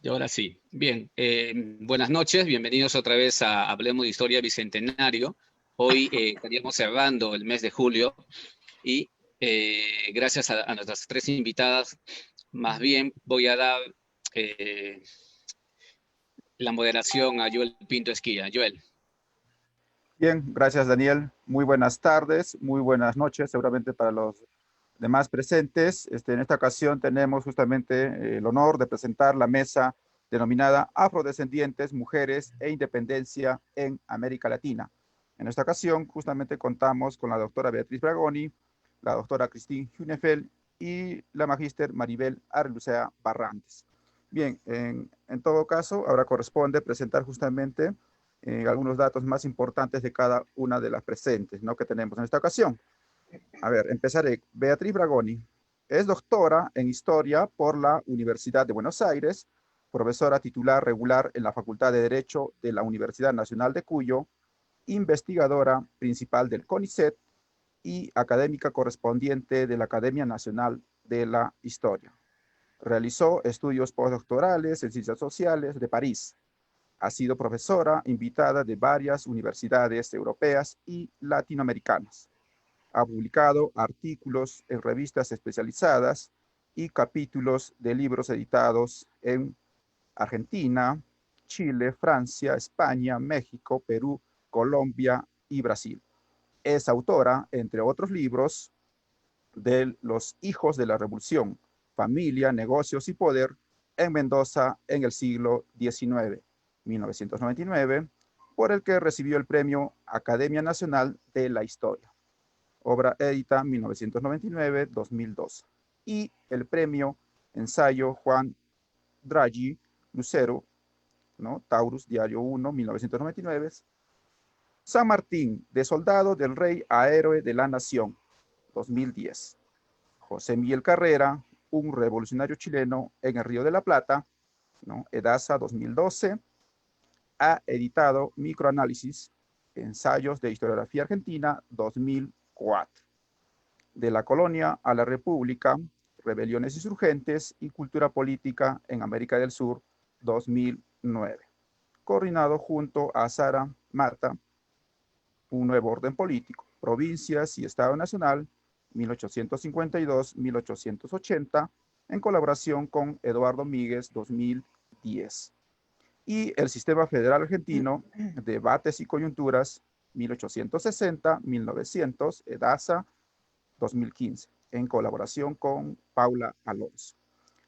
Y ahora sí. Bien, buenas noches, bienvenidos otra vez a Hablemos de Historia Bicentenario. Hoy estaríamos cerrando el mes de julio y gracias a nuestras tres invitadas, más bien voy a dar eh, la moderación a Joel Pinto Esquilla. Joel. Bien, gracias Daniel. Muy buenas tardes, muy buenas noches, seguramente para los demás presentes. En esta ocasión tenemos justamente el honor de presentar la mesa denominada Afrodescendientes, Mujeres e Independencia en América Latina. En esta ocasión justamente contamos con la doctora Beatriz Bragoni, la doctora Christine Hunefeld y la magíster Maribel Arlucea Barrantes. Bien, en todo caso, ahora corresponde presentar justamente algunos datos más importantes de cada una de las presentes, ¿no?, que tenemos en esta ocasión. A ver, empezaré. Beatriz Bragoni es doctora en Historia por la Universidad de Buenos Aires, profesora titular regular en la Facultad de Derecho de la Universidad Nacional de Cuyo, investigadora principal del CONICET y académica correspondiente de la Academia Nacional de la Historia. Realizó estudios postdoctorales en Ciencias Sociales de París. Ha sido profesora invitada de varias universidades europeas y latinoamericanas. Ha publicado artículos en revistas especializadas y capítulos de libros editados en Argentina, Chile, Francia, España, México, Perú, Colombia y Brasil. Es autora, entre otros libros, de Los hijos de la revolución, familia, negocios y poder en Mendoza en el siglo XIX, 1999, por el que recibió el premio Academia Nacional de la Historia. Obra edita 1999-2002. Y el premio Ensayo Juan Draghi Lucero, ¿no?, Taurus, Diario 1, 1999. San Martín, de soldado del rey a héroe de la nación, 2010. José Miguel Carrera, un revolucionario chileno en el Río de la Plata, ¿no?, Edasa, 2012. Ha editado Microanálisis, Ensayos de Historiografía Argentina, 2004. De la colonia a la república, rebeliones insurgentes y cultura política en América del Sur, 2009. Coordinado junto a Sara Marta, Un nuevo orden político, provincias y Estado Nacional, 1852-1880, en colaboración con Eduardo Míguez, 2010. Y el Sistema Federal Argentino, Debates y Coyunturas, 1860-1900, EDASA, 2015, en colaboración con Paula Alonso.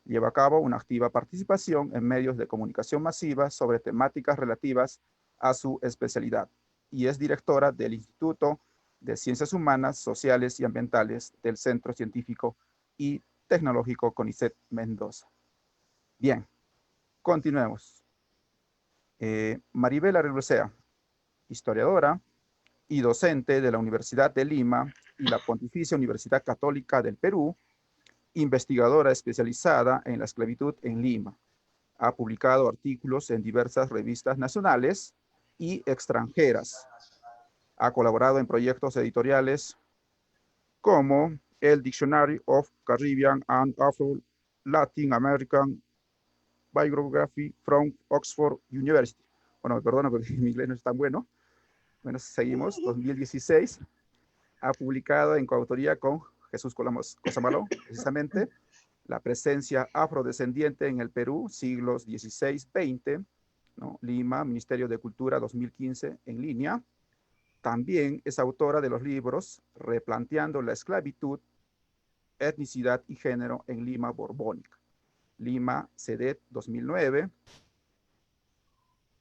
Lleva a cabo una activa participación en medios de comunicación masiva sobre temáticas relativas a su especialidad y es directora del Instituto de Ciencias Humanas, Sociales y Ambientales del Centro Científico y Tecnológico CONICET Mendoza. Bien, continuemos. Maribel Arrelucea, historiadora y docente de la Universidad de Lima y la Pontificia Universidad Católica del Perú, investigadora especializada en la esclavitud en Lima. Ha publicado artículos en diversas revistas nacionales y extranjeras. Ha colaborado en proyectos editoriales como el Dictionary of Caribbean and Afro-Latin American Biography from Oxford University. Bueno, me perdono porque mi inglés no es tan bueno. Bueno, seguimos. 2016. Ha publicado en coautoría con Jesús Cosamalo, precisamente, La presencia afrodescendiente en el Perú, siglos XVI-XX, ¿no? Lima, Ministerio de Cultura, 2015, en línea. También es autora de los libros Replanteando la esclavitud, etnicidad y género en Lima borbónica, Lima, CEDET, 2009.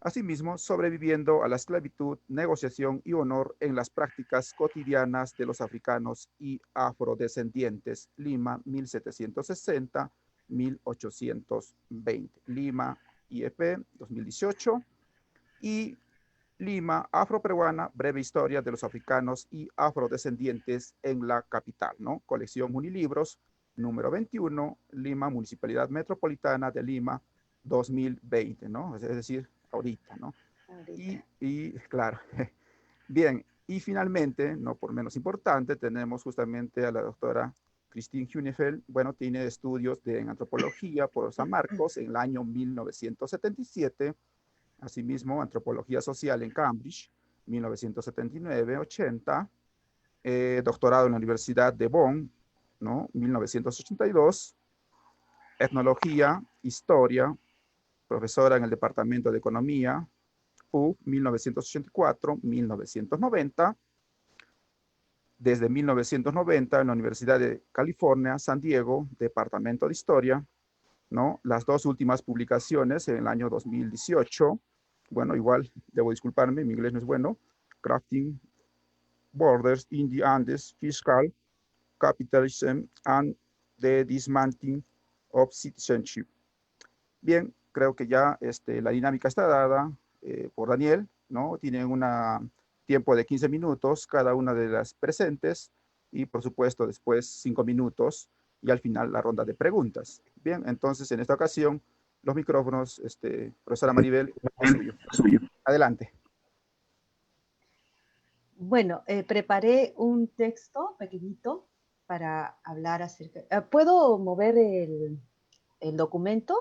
Asimismo, Sobreviviendo a la esclavitud, negociación y honor en las prácticas cotidianas de los africanos y afrodescendientes, Lima, 1760-1820, Lima, IEP, 2018, y Lima, Afroperuana, breve historia de los africanos y afrodescendientes en la capital, ¿no? Colección Unilibros, número 21, Lima, Municipalidad Metropolitana de Lima, 2020, ¿no? Es decir, ahorita, ¿no? Ahorita. Claro, bien, y finalmente, no por menos importante, tenemos justamente a la doctora Christine Hunefeld, bueno, tiene estudios en antropología por San Marcos en el año 1977, asimismo antropología social en Cambridge, 1979-80, doctorado en la Universidad de Bonn, ¿no? 1982, etnología, historia, profesora en el Departamento de Economía, U, 1984-1990, desde 1990 en la Universidad de California, San Diego, Departamento de Historia, ¿no? Las dos últimas publicaciones en el año 2018, bueno, igual debo disculparme, mi inglés no es bueno, Crafting Borders in the Andes, Fiscal, Capitalism and the Dismantling of Citizenship. Bien, creo que ya la dinámica está dada por Daniel, ¿no? Tienen un tiempo de 15 minutos cada una de las presentes y por supuesto después 5 minutos y al final la ronda de preguntas. Bien, entonces en esta ocasión los micrófonos, profesora Maribel, es suyo. Adelante. Bueno, preparé un texto pequeñito para hablar acerca... ¿Puedo mover el documento?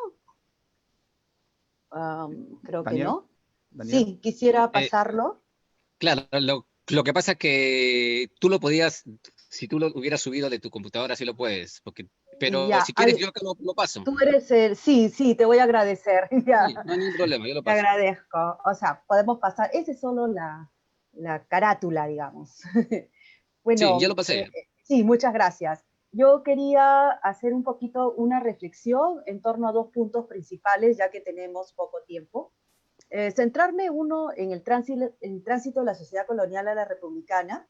Creo que Daniel, no. Daniel. Sí, quisiera pasarlo. Claro, lo que pasa es que tú lo podías, si tú lo hubieras subido de tu computadora, sí lo puedes, pero Ya, si quieres yo acá lo paso. tú eres el... Sí, sí, te voy a agradecer. Ya, Sí, no hay ningún problema, yo lo te paso. agradezco. O sea, podemos pasar. Esa es solo la carátula, digamos. Sí, ya lo Bueno, pasé. sí, muchas gracias. Yo quería hacer un poquito una reflexión en torno a dos puntos principales, ya que tenemos poco tiempo. Centrarme uno en el tránsito de la sociedad colonial a la republicana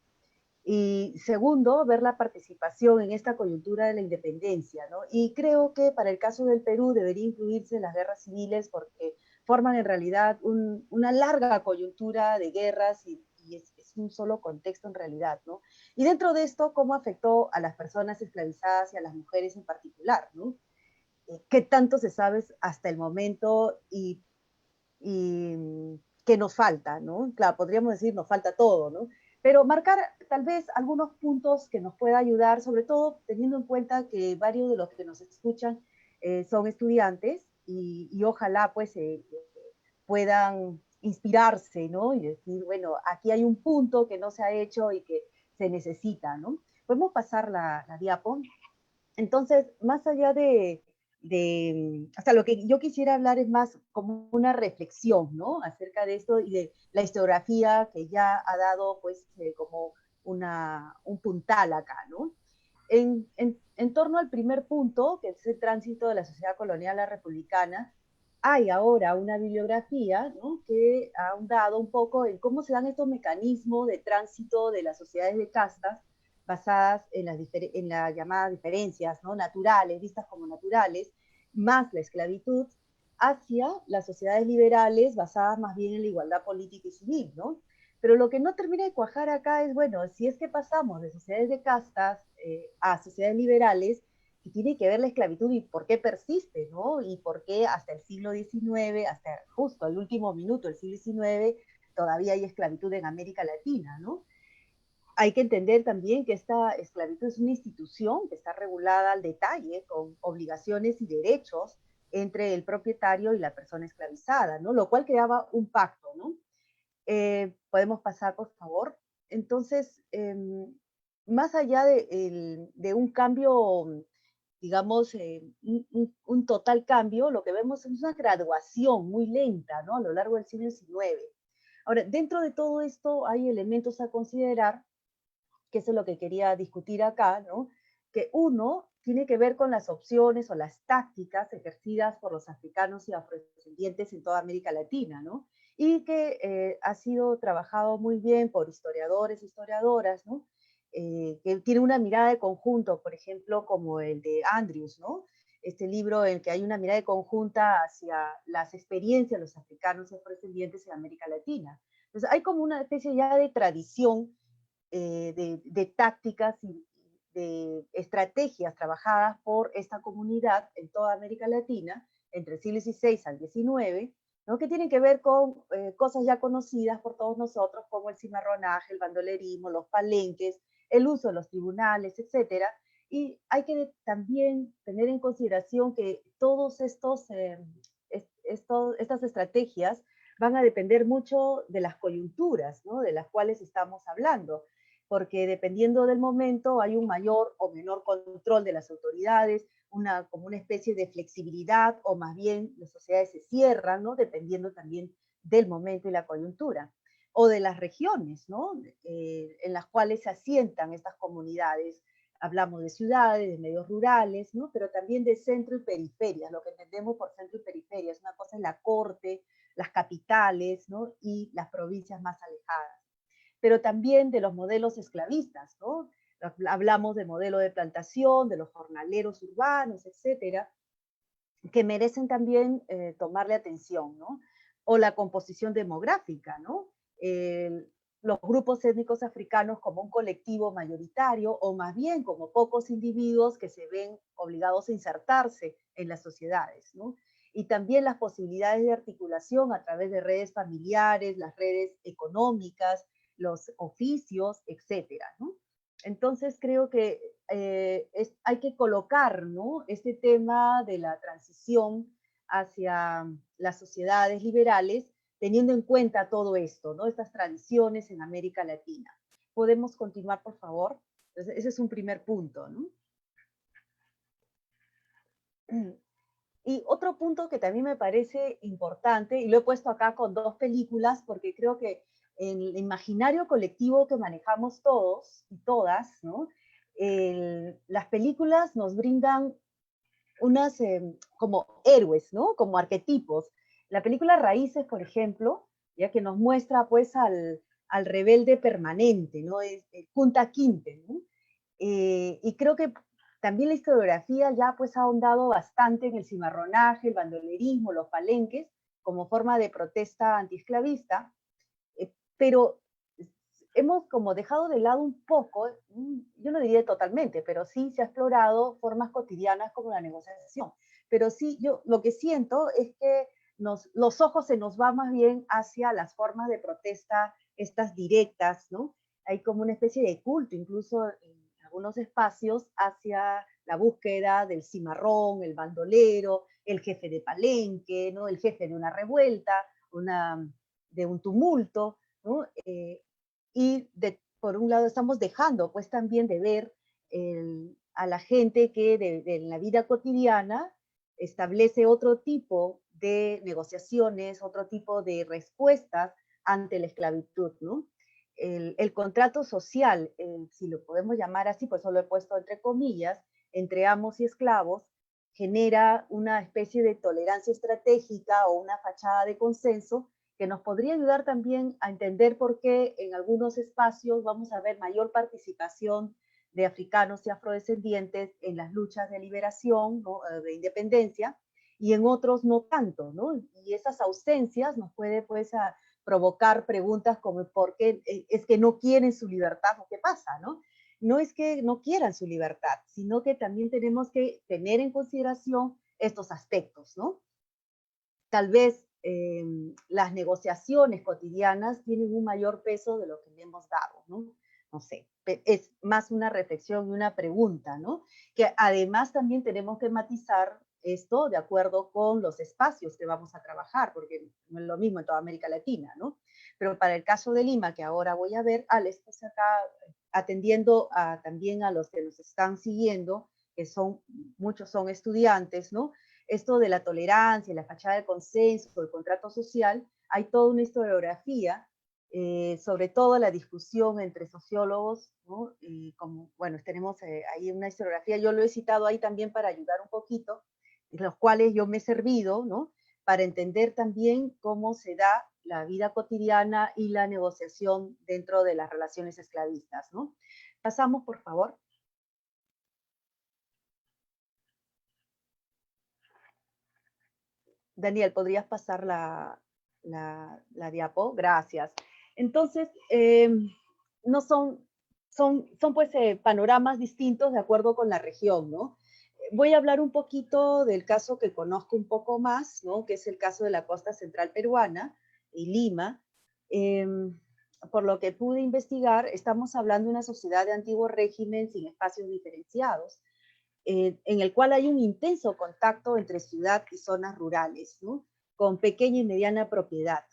y segundo, ver la participación en esta coyuntura de la independencia, ¿no? Y creo que para el caso del Perú debería incluirse las guerras civiles porque forman en realidad una larga coyuntura de guerras y es un solo contexto en realidad, ¿no? Y dentro de esto, ¿cómo afectó a las personas esclavizadas y a las mujeres en particular, ¿no? ¿Qué tanto se sabe hasta el momento y qué nos falta, ¿no? Claro, podríamos decir nos falta todo, ¿no? Pero marcar tal vez algunos puntos que nos pueda ayudar, sobre todo teniendo en cuenta que varios de los que nos escuchan son estudiantes y ojalá pues puedan inspirarse, ¿no? Y decir, bueno, aquí hay un punto que no se ha hecho y que se necesita, ¿no? Podemos pasar la diapo. Entonces, más allá o sea, lo que yo quisiera hablar es más como una reflexión, ¿no? Acerca de esto y de la historiografía que ya ha dado, pues, como un puntal acá, ¿no? En torno al primer punto, que es el tránsito de la sociedad colonial a republicana, hay ahora una bibliografía, ¿no? Que ha ahondado un poco en cómo se dan estos mecanismos de tránsito de las sociedades de castas basadas en las llamadas diferencias, ¿no? Naturales, vistas como naturales, más la esclavitud, hacia las sociedades liberales basadas más bien en la igualdad política y civil, ¿no? Pero lo que no termina de cuajar acá es, bueno, si es que pasamos de sociedades de castas a sociedades liberales, que tiene que ver la esclavitud y por qué persiste, ¿no? Y por qué hasta el siglo XIX, hasta justo el último minuto del siglo XIX, todavía hay esclavitud en América Latina, ¿no? Hay que entender también que esta esclavitud es una institución que está regulada al detalle, con obligaciones y derechos entre el propietario y la persona esclavizada, ¿no? Lo cual creaba un pacto, ¿no? Podemos pasar, por favor. Entonces, más allá de un cambio, digamos, un total cambio, lo que vemos es una graduación muy lenta, ¿no? A lo largo del siglo XIX. Ahora, dentro de todo esto hay elementos a considerar que eso es lo que quería discutir acá, ¿no? Que uno tiene que ver con las opciones o las tácticas ejercidas por los africanos y afrodescendientes en toda América Latina, ¿no? Y que ha sido trabajado muy bien por historiadores e historiadoras, ¿no? Que tiene una mirada de conjunto, por ejemplo, como el de Andrews, ¿no? Este libro en el que hay una mirada de conjunta hacia las experiencias de los africanos y afrodescendientes en América Latina. Entonces, hay como una especie ya de tradición de tácticas y de estrategias trabajadas por esta comunidad en toda América Latina, entre el siglo XVI al XIX, ¿no? Que tienen que ver con cosas ya conocidas por todos nosotros, como el cimarronaje, el bandolerismo, los palenques, el uso de los tribunales, etcétera, Y hay que también tener en consideración que todos estas estrategias van a depender mucho de las coyunturas, ¿no? De las cuales estamos hablando, porque dependiendo del momento hay un mayor o menor control de las autoridades, como una especie de flexibilidad, o más bien las sociedades se cierran, ¿no? Dependiendo también del momento y la coyuntura, o de las regiones, ¿no? En las cuales se asientan estas comunidades. Hablamos de ciudades, de medios rurales, ¿no? Pero también de centro y periferia, lo que entendemos por centro y periferia. Es una cosa es la corte, las capitales, ¿no? Y las provincias más alejadas. Pero también de los modelos esclavistas, ¿no? Hablamos del modelo de plantación, de los jornaleros urbanos, etcétera, que merecen también tomarle atención, ¿no? O la composición demográfica, ¿no? Los grupos étnicos africanos como un colectivo mayoritario, o más bien como pocos individuos que se ven obligados a insertarse en las sociedades, ¿no? Y también las posibilidades de articulación a través de redes familiares, las redes económicas, los oficios, etcétera, ¿no? Entonces creo que hay que colocar, ¿no? Este tema de la transición hacia las sociedades liberales, teniendo en cuenta todo esto, ¿no? Estas tradiciones en América Latina. ¿Podemos continuar, por favor? Entonces, ese es un primer punto, ¿no? Y otro punto que también me parece importante, y lo he puesto acá con dos películas, porque creo que en el imaginario colectivo que manejamos todos y todas, ¿no? Las películas nos brindan unas como héroes, ¿no? Como arquetipos. La película Raíces, por ejemplo, ya que nos muestra pues al rebelde permanente, ¿no? Es Kunta Kinte, ¿no? Y creo que también la historiografía ya pues ha ahondado bastante en el cimarronaje, el bandolerismo, los palenques, como forma de protesta antiesclavista, pero hemos como dejado de lado un poco, yo no diría totalmente, pero sí se ha explorado formas cotidianas como la negociación. Pero sí, yo lo que siento es que los ojos se nos van más bien hacia las formas de protesta, estas directas, ¿no? Hay como una especie de culto, incluso en algunos espacios, hacia la búsqueda del cimarrón, el bandolero, el jefe de palenque, ¿no? El jefe de una revuelta, de un tumulto, ¿no? Por un lado estamos dejando pues también de ver a la gente que en la vida cotidiana establece otro tipo de negociaciones, otro tipo de respuestas ante la esclavitud, ¿no? El contrato social, si lo podemos llamar así, pues solo he puesto entre comillas, entre amos y esclavos, genera una especie de tolerancia estratégica o una fachada de consenso que nos podría ayudar también a entender por qué en algunos espacios vamos a ver mayor participación de africanos y afrodescendientes en las luchas de liberación, ¿no? De independencia, y en otros no tanto, ¿no? Y esas ausencias nos puede pues provocar preguntas como ¿por qué es que no quieren su libertad o qué pasa, ¿no? No es que no quieran su libertad, sino que también tenemos que tener en consideración estos aspectos, ¿no? Tal vez las negociaciones cotidianas tienen un mayor peso de lo que le hemos dado, ¿no? No sé, es más una reflexión y una pregunta, ¿no? Que además también tenemos que matizar esto de acuerdo con los espacios que vamos a trabajar, porque no es lo mismo en toda América Latina, ¿no? Pero para el caso de Lima, que ahora voy a ver, Alex, pues acá atendiendo también a los que nos están siguiendo, que muchos son estudiantes, ¿no? Esto de la tolerancia, la fachada del consenso, el contrato social, hay toda una historiografía, sobre todo la discusión entre sociólogos, ¿no? Como, bueno, tenemos ahí una historiografía, yo lo he citado ahí también para ayudar un poquito, en los cuales yo me he servido, ¿no? Para entender también cómo se da la vida cotidiana y la negociación dentro de las relaciones esclavistas, ¿no? Pasamos, por favor. Daniel, ¿podrías pasar la diapo? Gracias. Entonces, no son pues panoramas distintos de acuerdo con la región, ¿no? Voy a hablar un poquito del caso que conozco un poco más, ¿no? Que es el caso de la costa central peruana y Lima. por lo que pude investigar, estamos hablando de una sociedad de antiguo régimen sin espacios diferenciados, en el cual hay un intenso contacto entre ciudad y zonas rurales, ¿no? Con pequeña y mediana propiedad,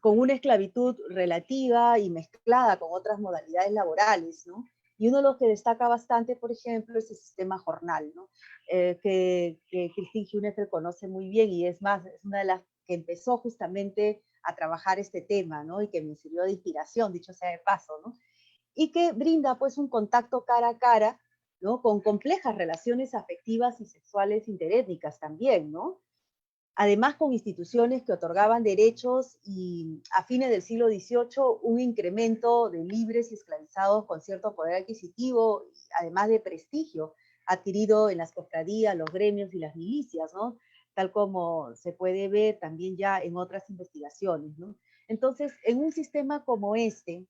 con una esclavitud relativa y mezclada con otras modalidades laborales, ¿no? Y uno de los que destaca bastante, por ejemplo, es el sistema jornal, ¿no? Que Christine Hunefeld conoce muy bien y es más, es una de las que empezó justamente a trabajar este tema, ¿no? Y que me sirvió de inspiración, dicho sea de paso, ¿no? Y que brinda pues un contacto cara a cara, ¿no? Con complejas relaciones afectivas y sexuales interétnicas también, ¿no? Además con instituciones que otorgaban derechos y a fines del siglo XVIII un incremento de libres y esclavizados con cierto poder adquisitivo, además de prestigio adquirido en las cofradías, los gremios y las milicias, ¿no? Tal como se puede ver también ya en otras investigaciones, ¿no? Entonces, en un sistema como este,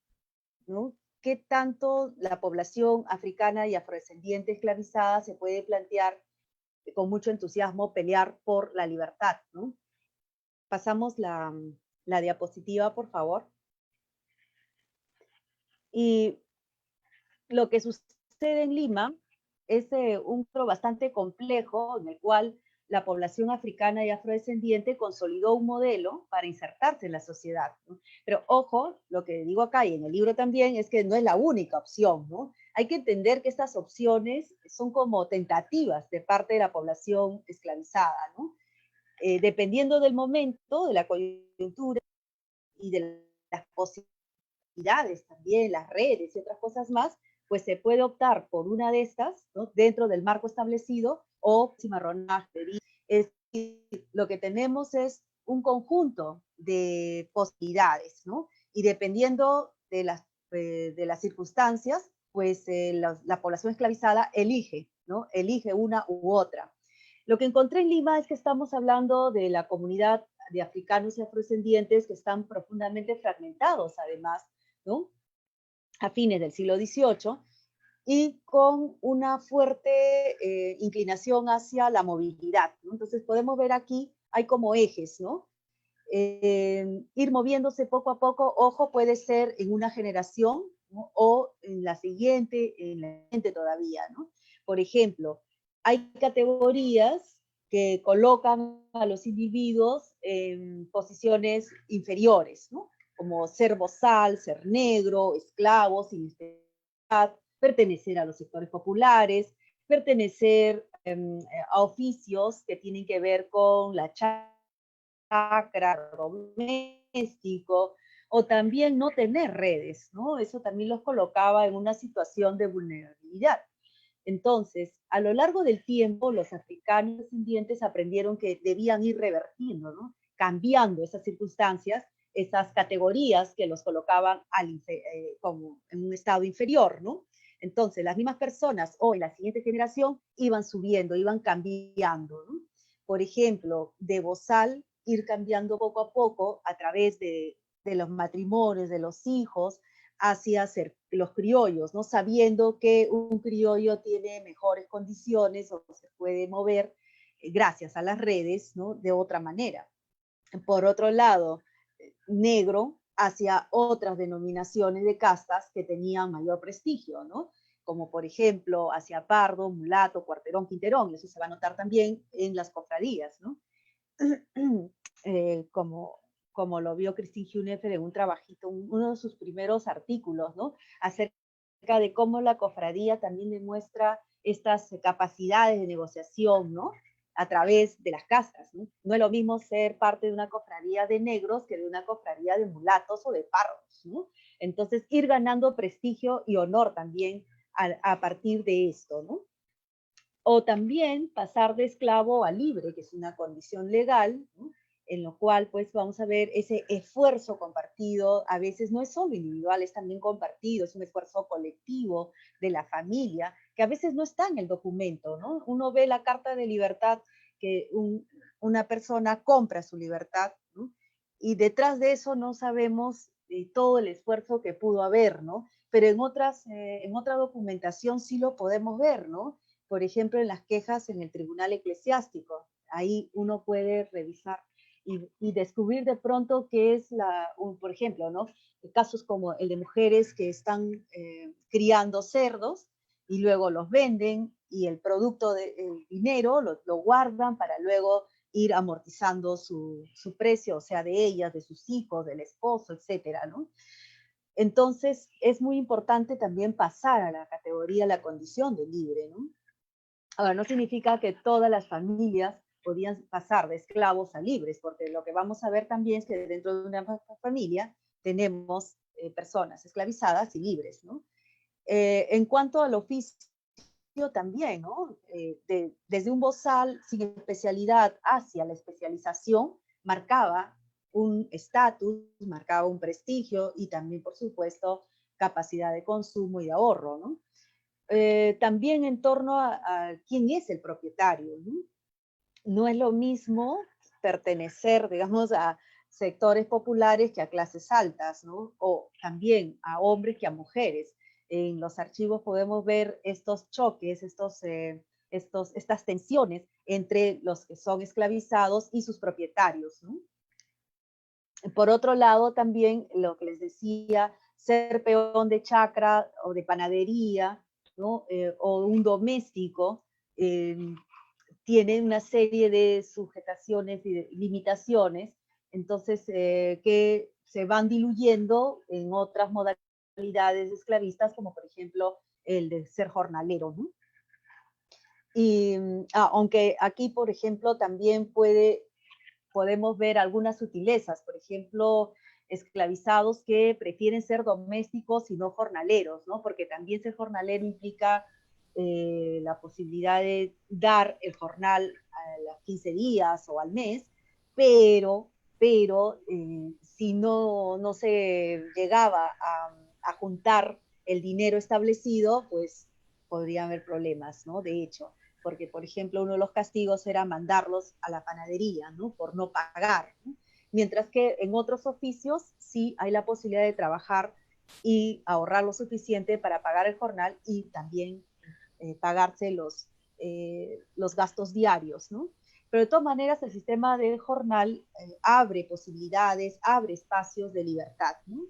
¿no? ¿Qué tanto la población africana y afrodescendiente esclavizada se puede plantear con mucho entusiasmo pelear por la libertad, ¿no? Pasamos la diapositiva, por favor. Y lo que sucede en Lima es un caso bastante complejo en el cual la población africana y afrodescendiente consolidó un modelo para insertarse en la sociedad, ¿no? Pero ojo, lo que digo acá y en el libro también es que no es la única opción, ¿no? Hay que entender que estas opciones son como tentativas de parte de la población esclavizada, ¿no? Dependiendo del momento, de la coyuntura y de las posibilidades también, las redes y otras cosas más, pues se puede optar por una de estas, ¿no? Dentro del marco establecido o cimarronaje. Es decir, lo que tenemos es un conjunto de posibilidades, ¿no? Y dependiendo de las circunstancias, pues la población esclavizada elige, ¿no? Elige una u otra. Lo que encontré en Lima es que estamos hablando de la comunidad de africanos y afrodescendientes que están profundamente fragmentados, además, ¿no? A fines del siglo XVIII, y con una fuerte inclinación hacia la movilidad, ¿no? Entonces podemos ver aquí, hay como ejes, ¿no? Ir moviéndose poco a poco, ojo, puede ser en una generación, ¿no? O en la siguiente todavía, ¿no? Por ejemplo, hay categorías que colocan a los individuos en posiciones inferiores, ¿no? Como ser bozal, ser negro, esclavo, sin identidad, pertenecer a los sectores populares, pertenecer a oficios que tienen que ver con la chacra, doméstico, o también no tener redes, ¿no? Eso también los colocaba en una situación de vulnerabilidad. Entonces, a lo largo del tiempo, los africanos descendientes aprendieron que debían ir revertiendo, ¿no? Cambiando esas circunstancias, esas categorías que los colocaban como en un estado inferior, ¿no? Entonces, las mismas personas o en la siguiente generación iban subiendo, iban cambiando, ¿no? Por ejemplo, de bozal, ir cambiando poco a poco a través de los matrimonios, de los hijos, hacia ser los criollos, ¿no? Sabiendo que un criollo tiene mejores condiciones o se puede mover gracias a las redes, ¿no? De otra manera. Por otro lado, negro hacia otras denominaciones de castas que tenían mayor prestigio, ¿no? Como por ejemplo hacia pardo, mulato, cuarterón, quinterón, y eso se va a notar también en las cofradías, ¿no? Como lo vio Christine Hunefeld en un trabajito, uno de sus primeros artículos, ¿no? Acerca de cómo la cofradía también demuestra estas capacidades de negociación, ¿no? A través de las castas, ¿no? No es lo mismo ser parte de una cofradía de negros que de una cofradía de mulatos o de pardos, ¿no? Entonces, ir ganando prestigio y honor también a partir de esto, ¿no? O también pasar de esclavo a libre, que es una condición legal, ¿no? En lo cual pues vamos a ver ese esfuerzo compartido, a veces no es solo individual, es también compartido, es un esfuerzo colectivo de la familia, que a veces no está en el documento, ¿no? Uno ve la Carta de Libertad que una persona compra su libertad, ¿no? Y detrás de eso no sabemos todo el esfuerzo que pudo haber, ¿no? Pero en otra documentación sí lo podemos ver, ¿no? Por ejemplo, en las quejas en el Tribunal Eclesiástico. Ahí uno puede revisar y descubrir de pronto qué es por ejemplo, ¿no? Casos como el de mujeres que están criando cerdos y luego los venden y el producto del dinero lo guardan para luego ir amortizando su precio, o sea, de ellas, de sus hijos, del esposo, etcétera, ¿no? Entonces, es muy importante también pasar a la categoría, la condición de libre, ¿no? Ahora, no significa que todas las familias podían pasar de esclavos a libres, porque lo que vamos a ver también es que dentro de una familia tenemos personas esclavizadas y libres, ¿no? En cuanto al oficio también, ¿no? Desde un bozal sin especialidad hacia la especialización, marcaba un estatus, marcaba un prestigio y también, por supuesto, capacidad de consumo y de ahorro, ¿no? También en torno a quién es el propietario, ¿no? No es lo mismo pertenecer, digamos, a sectores populares que a clases altas, ¿no? O también a hombres que a mujeres. En los archivos podemos ver estos choques, estas tensiones entre los que son esclavizados y sus propietarios, ¿no? Por otro lado, también lo que les decía, ser peón de chacra o de panadería, ¿no? O un doméstico, tiene una serie de sujetaciones y de limitaciones, entonces que se van diluyendo en otras modalidades esclavistas, como por ejemplo el de ser jornalero, ¿no? Y aunque aquí, por ejemplo, también podemos ver algunas sutilezas, por ejemplo, esclavizados que prefieren ser domésticos y no jornaleros, ¿no? Porque también ser jornalero implica la posibilidad de dar el jornal a los 15 días o al mes, pero si no se llegaba a juntar el dinero establecido, pues podría haber problemas, ¿no? De hecho, porque, por ejemplo, uno de los castigos era mandarlos a la panadería, ¿no? Por no pagar, ¿no? Mientras que en otros oficios sí hay la posibilidad de trabajar y ahorrar lo suficiente para pagar el jornal y también pagarse los gastos diarios, ¿no? Pero de todas maneras el sistema del jornal abre posibilidades, abre espacios de libertad, ¿no?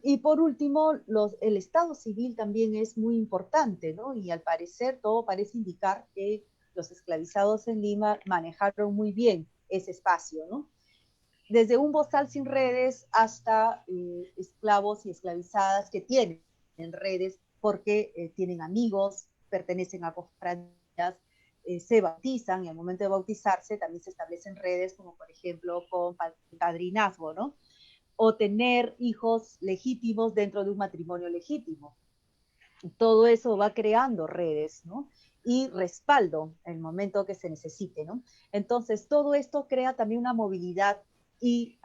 Y por último, el Estado civil también es muy importante, ¿no? Y al parecer todo parece indicar que los esclavizados en Lima manejaron muy bien ese espacio, ¿no? Desde un bozal sin redes hasta esclavos y esclavizadas que tienen redes porque tienen amigos, pertenecen a cofradías, se bautizan y al momento de bautizarse también se establecen redes como por ejemplo con padrinazgo, ¿no? O tener hijos legítimos dentro de un matrimonio legítimo. Todo eso va creando redes, ¿no? Y respaldo en el momento que se necesite, ¿no? Entonces, todo esto crea también una movilidad y,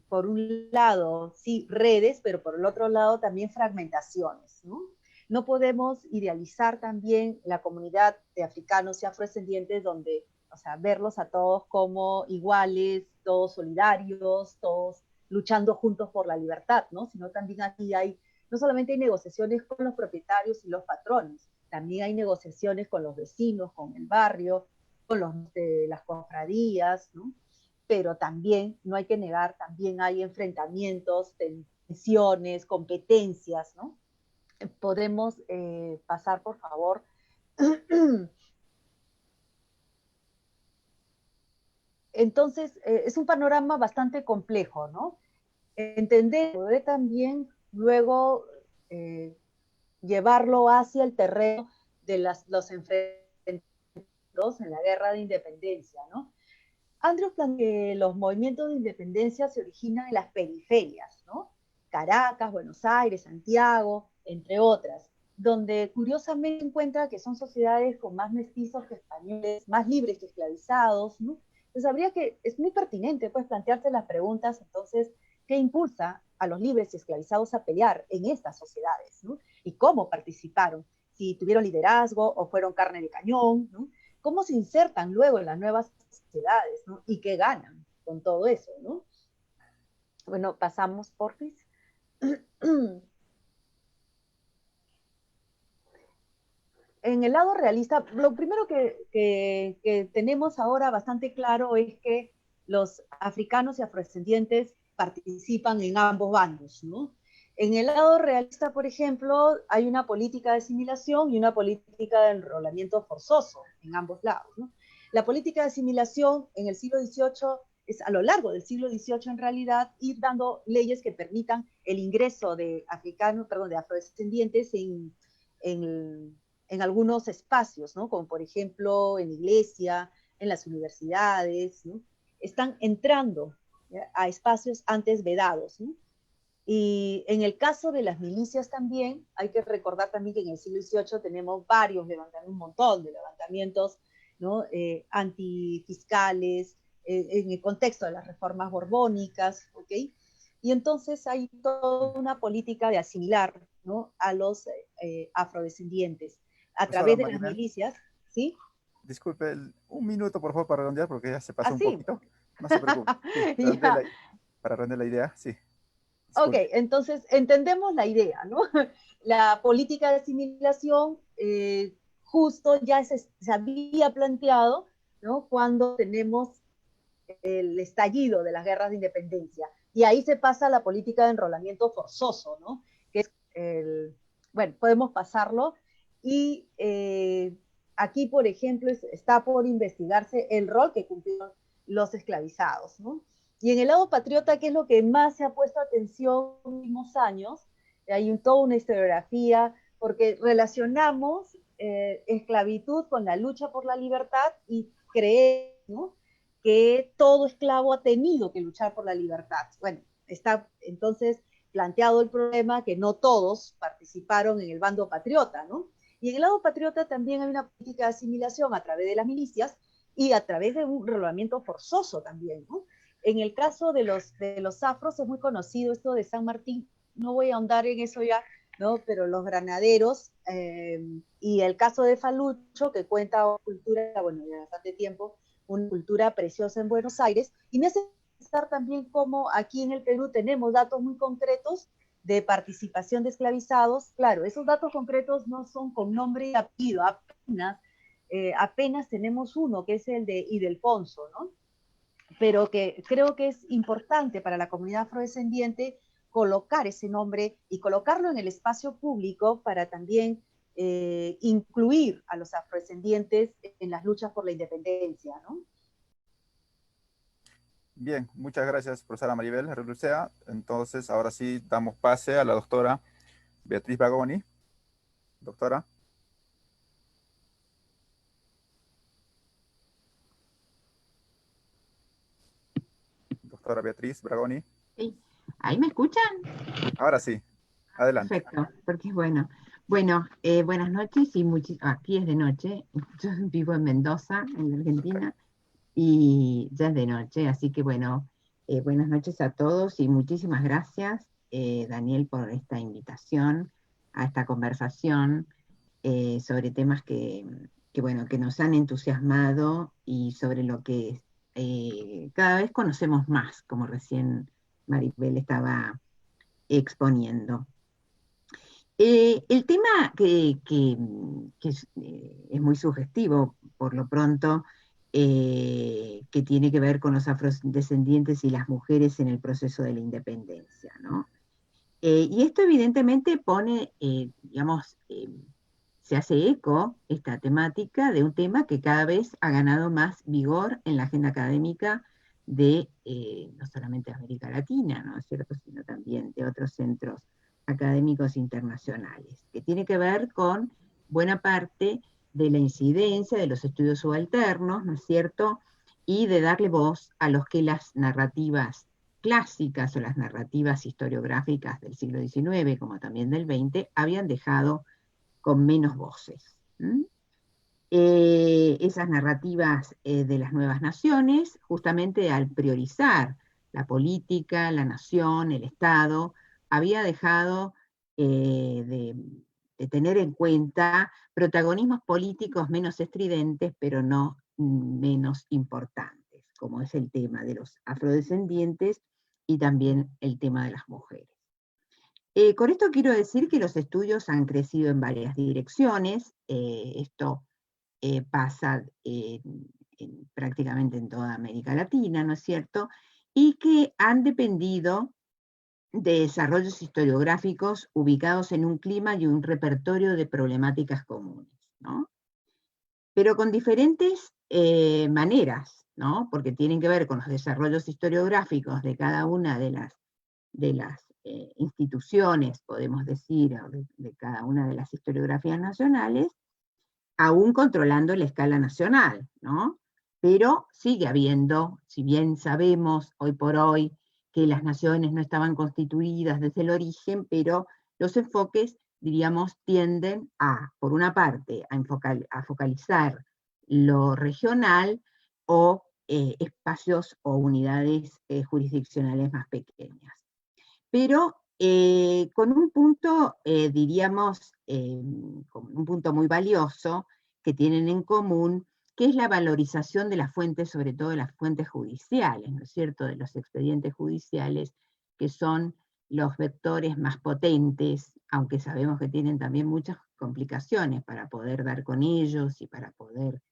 por un lado, sí, redes, pero por el otro lado también fragmentaciones, ¿no? No podemos idealizar también la comunidad de africanos y afrodescendientes donde, o sea, verlos a todos como iguales, todos solidarios, todos luchando juntos por la libertad, ¿no? Sino también aquí no solamente hay negociaciones con los propietarios y los patrones, también hay negociaciones con los vecinos, con el barrio, con las cofradías, ¿no? Pero también, no hay que negar, también hay enfrentamientos, tensiones, competencias, ¿no? Podemos pasar, por favor. Entonces, es un panorama bastante complejo, ¿no? Entender, poder también luego llevarlo hacia el terreno de los enfrentamientos en la guerra de independencia, ¿no? Andrews plantea que los movimientos de independencia se originan en las periferias, ¿no? Caracas, Buenos Aires, Santiago, entre otras, donde curiosamente encuentra que son sociedades con más mestizos que españoles, más libres que esclavizados, ¿no? Entonces es muy pertinente pues plantearse las preguntas, entonces, ¿qué impulsa a los libres y esclavizados a pelear en estas sociedades, ¿no? Y cómo participaron, si tuvieron liderazgo o fueron carne de cañón, ¿no? Cómo se insertan luego en las nuevas sociedades, ¿no? Y qué ganan con todo eso, ¿no? Bueno, pasamos, porfis. En el lado realista, lo primero que tenemos ahora bastante claro es que los africanos y afrodescendientes participan en ambos bandos, ¿no? En el lado realista, por ejemplo, hay una política de asimilación y una política de enrolamiento forzoso en ambos lados, ¿no? La política de asimilación en el siglo XVIII es a lo largo del siglo XVIII en realidad ir dando leyes que permitan el ingreso de africanos, perdón, de afrodescendientes en algunos espacios, ¿no? Como por ejemplo en iglesia, en las universidades, ¿no? Están entrando, ¿ya?, a espacios antes vedados, ¿no? Y en el caso de las milicias también, hay que recordar también que en el siglo XVIII tenemos varios levantamientos, un montón de levantamientos, ¿no? Antifiscales, en el contexto de las reformas borbónicas, ¿ok? Y entonces hay toda una política de asimilar, ¿no?, a los afrodescendientes a Profesora través de las Maribel, milicias, ¿sí? disculpe, un minuto por favor para redondear porque ya se pasó un Así. poquito. No se preocupe. Sí, Ya. para redondear la idea, sí. Ok, Disculpe. entonces entendemos la idea, ¿no? La política de asimilación justo ya se había planteado, ¿no?, cuando tenemos el estallido de las guerras de independencia. Y ahí se pasa a la política de enrolamiento forzoso, ¿no? Que es bueno, podemos pasarlo. Y aquí, por ejemplo, está por investigarse el rol que cumplieron los esclavizados, ¿no? Y en el lado patriota, ¿qué es lo que más se ha puesto atención en los últimos años? Hay toda una historiografía, porque relacionamos esclavitud con la lucha por la libertad y creemos, ¿no?, que todo esclavo ha tenido que luchar por la libertad. Bueno, está entonces planteado el problema que no todos participaron en el bando patriota, ¿no? Y en el lado patriota también hay una política de asimilación a través de las milicias y a través de un relevamiento forzoso también, ¿no? En el caso de los afros es muy conocido esto de San Martín, no voy a ahondar en eso ya, ¿no? Pero los granaderos y el caso de Falucho, que cuenta una cultura, bueno, de bastante tiempo, una cultura preciosa en Buenos Aires, y me hace pensar también cómo aquí en el Perú tenemos datos muy concretos de participación de esclavizados. Claro, esos datos concretos no son con nombre y apellido, apenas tenemos uno, que es el de Ildefonso, ¿no? Pero que creo que es importante para la comunidad afrodescendiente colocar ese nombre y colocarlo en el espacio público para también incluir a los afrodescendientes en las luchas por la independencia, ¿no? Bien, muchas gracias, profesora Maribel Relucea. Entonces, ahora sí damos pase a la doctora Beatriz Bragoni. Doctora. Doctora Beatriz Bragoni. Sí. ¿Ahí me escuchan? Ahora sí, adelante. Perfecto, porque es bueno. Bueno, buenas noches y aquí es de noche. Yo vivo en Mendoza, en la Argentina, y ya es de noche, así que bueno, buenas noches a todos y muchísimas gracias, Daniel, por esta invitación a esta conversación sobre temas bueno, que nos han entusiasmado y sobre lo que cada vez conocemos más, como recién Maribel estaba exponiendo. El tema que es muy sugestivo, por lo pronto, que tiene que ver con los afrodescendientes y las mujeres en el proceso de la independencia, ¿no? Y esto evidentemente pone, digamos, se hace eco, esta temática, de un tema que cada vez ha ganado más vigor en la agenda académica de no solamente América Latina, ¿no es cierto?, sino también de otros centros académicos internacionales, que tiene que ver con buena parte de la incidencia de los estudios subalternos, ¿no es cierto?, y de darle voz a los que las narrativas clásicas o las narrativas historiográficas del siglo XIX, como también del XX, habían dejado con menos voces. Esas narrativas de las nuevas naciones, justamente al priorizar la política, la nación, el Estado, había dejado de tener en cuenta protagonismos políticos menos estridentes, pero no menos importantes, como es el tema de los afrodescendientes y también el tema de las mujeres. Con esto quiero decir que los estudios han crecido en varias direcciones. Esto pasa prácticamente en toda América Latina, ¿no es cierto? Y que han dependido de desarrollos historiográficos ubicados en un clima y un repertorio de problemáticas comunes, ¿no? Pero con diferentes maneras, ¿no? Porque tienen que ver con los desarrollos historiográficos de cada una de las instituciones, podemos decir, o de cada una de las historiografías nacionales, aún controlando la escala nacional, ¿no? Pero sigue habiendo, si bien sabemos hoy por hoy que las naciones no estaban constituidas desde el origen, pero los enfoques, diríamos, tienden a, por una parte, a focalizar lo regional o espacios o unidades jurisdiccionales más pequeñas. Pero con un punto, diríamos, con un punto muy valioso que tienen en común, que es la valorización de las fuentes, sobre todo de las fuentes judiciales, ¿no es cierto?, de los expedientes judiciales, que son los vectores más potentes, aunque sabemos que tienen también muchas complicaciones para poder dar con ellos y para poder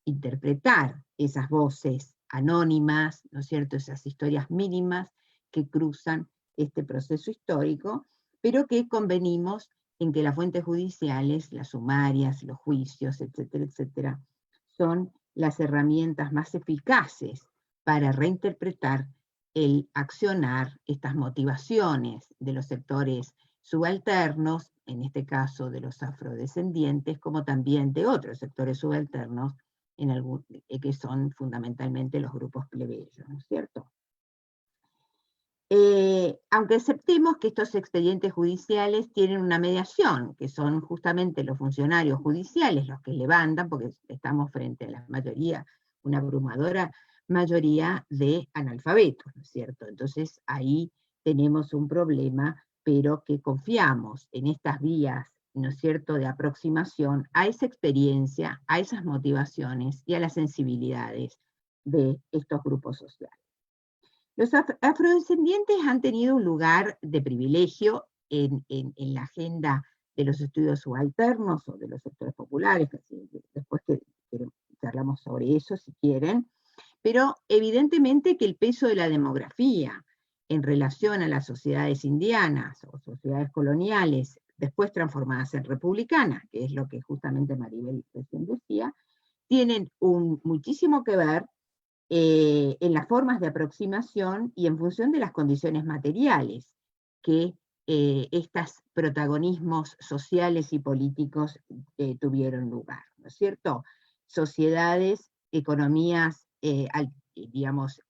interpretar esas voces anónimas, ¿no es cierto?, esas historias mínimas que cruzan este proceso histórico, pero que convenimos en que las fuentes judiciales, las sumarias, los juicios, etcétera, etcétera, son las herramientas más eficaces para reinterpretar el accionar, estas motivaciones de los sectores subalternos, en este caso de los afrodescendientes, como también de otros sectores subalternos, que son fundamentalmente los grupos plebeyos, ¿no es cierto? Aunque aceptemos que estos expedientes judiciales tienen una mediación, que son justamente los funcionarios judiciales los que levantan, porque estamos frente a la mayoría, una abrumadora mayoría de analfabetos, ¿no es cierto? Entonces ahí tenemos un problema, pero que confiamos en estas vías, ¿no es cierto?, de aproximación a esa experiencia, a esas motivaciones y a las sensibilidades de estos grupos sociales. Los afrodescendientes han tenido un lugar de privilegio en la agenda de los estudios subalternos o de los sectores populares, después que charlamos sobre eso si quieren, pero evidentemente que el peso de la demografía en relación a las sociedades indianas o sociedades coloniales, después transformadas en republicanas, que es lo que justamente Maribel recién decía, tienen muchísimo que ver en las formas de aproximación y en función de las condiciones materiales que estos protagonismos sociales y políticos tuvieron lugar, ¿no es cierto? Sociedades, economías, digamos,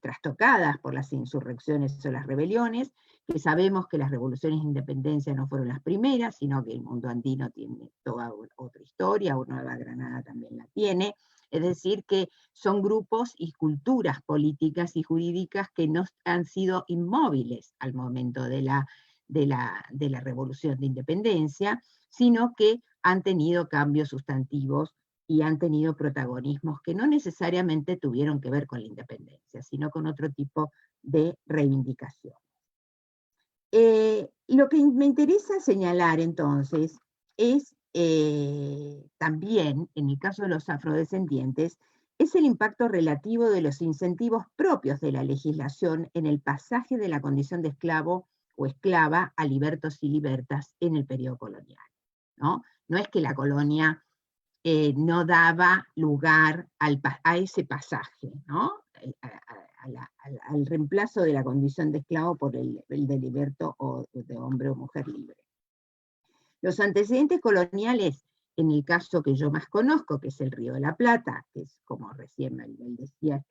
trastocadas por las insurrecciones o las rebeliones, que sabemos que las revoluciones de independencia no fueron las primeras, sino que el mundo andino tiene toda otra historia, Nueva Granada también la tiene. Es decir, que son grupos y culturas políticas y jurídicas que no han sido inmóviles al momento de la revolución de independencia, sino que han tenido cambios sustantivos y han tenido protagonismos que no necesariamente tuvieron que ver con la independencia, sino con otro tipo de reivindicación. Lo que me interesa señalar entonces es también, en el caso de los afrodescendientes, es el impacto relativo de los incentivos propios de la legislación en el pasaje de la condición de esclavo o esclava a libertos y libertas en el periodo colonial, ¿no? No es que la colonia no daba lugar a ese pasaje, ¿no? Al reemplazo de la condición de esclavo por el de liberto o de hombre o mujer libre. Los antecedentes coloniales, en el caso que yo más conozco, que es el Río de la Plata, que es como recién él decía,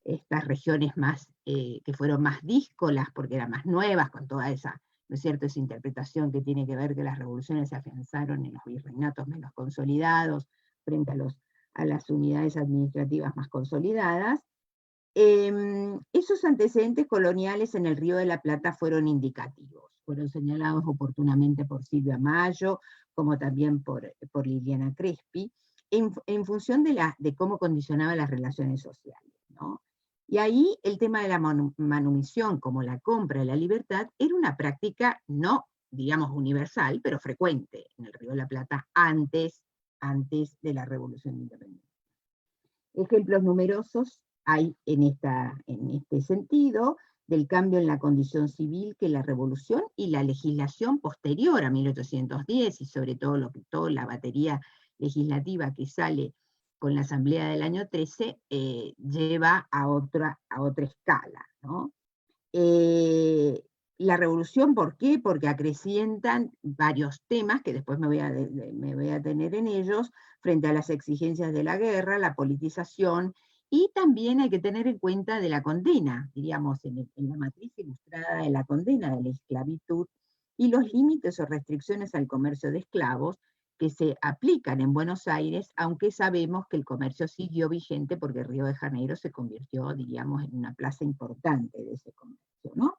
estas regiones más, que fueron más díscolas, porque eran más nuevas, con toda esa, ¿no es cierto?, esa interpretación que tiene que ver que las revoluciones se afianzaron en los virreinatos menos consolidados, frente a las unidades administrativas más consolidadas. Esos antecedentes coloniales en el Río de la Plata fueron indicativos, fueron señalados oportunamente por Silvia Mayo, como también por Liliana Crespi, en función de cómo condicionaba las relaciones sociales, ¿no? Y ahí el tema de la manumisión, como la compra de la libertad, era una práctica no, digamos, universal, pero frecuente en el Río de la Plata antes de la Revolución de Independencia. Ejemplos numerosos hay en este sentido, del cambio en la condición civil que la revolución y la legislación posterior a 1810, y sobre todo toda la batería legislativa que sale con la Asamblea del año 13, lleva a otra escala, ¿no? La revolución, ¿por qué? Porque acrecientan varios temas, que después me voy a tener en ellos, frente a las exigencias de la guerra, la politización, y también hay que tener en cuenta de la condena, diríamos, en la matriz ilustrada de la condena de la esclavitud, y los límites o restricciones al comercio de esclavos que se aplican en Buenos Aires, aunque sabemos que el comercio siguió vigente porque Río de Janeiro se convirtió, diríamos, en una plaza importante de ese comercio, ¿no?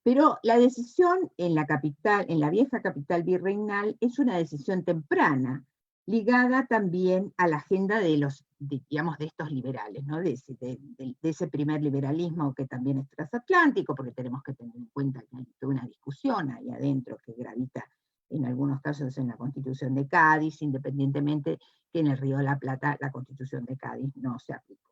Pero la decisión en la capital, en la vieja capital virreinal, es una decisión temprana, ligada también a la agenda de estos liberales, ¿no? de ese primer liberalismo que también es transatlántico, porque tenemos que tener en cuenta que hay toda una discusión ahí adentro que gravita en algunos casos en la Constitución de Cádiz, independientemente que en el Río de la Plata la Constitución de Cádiz no se aplicó.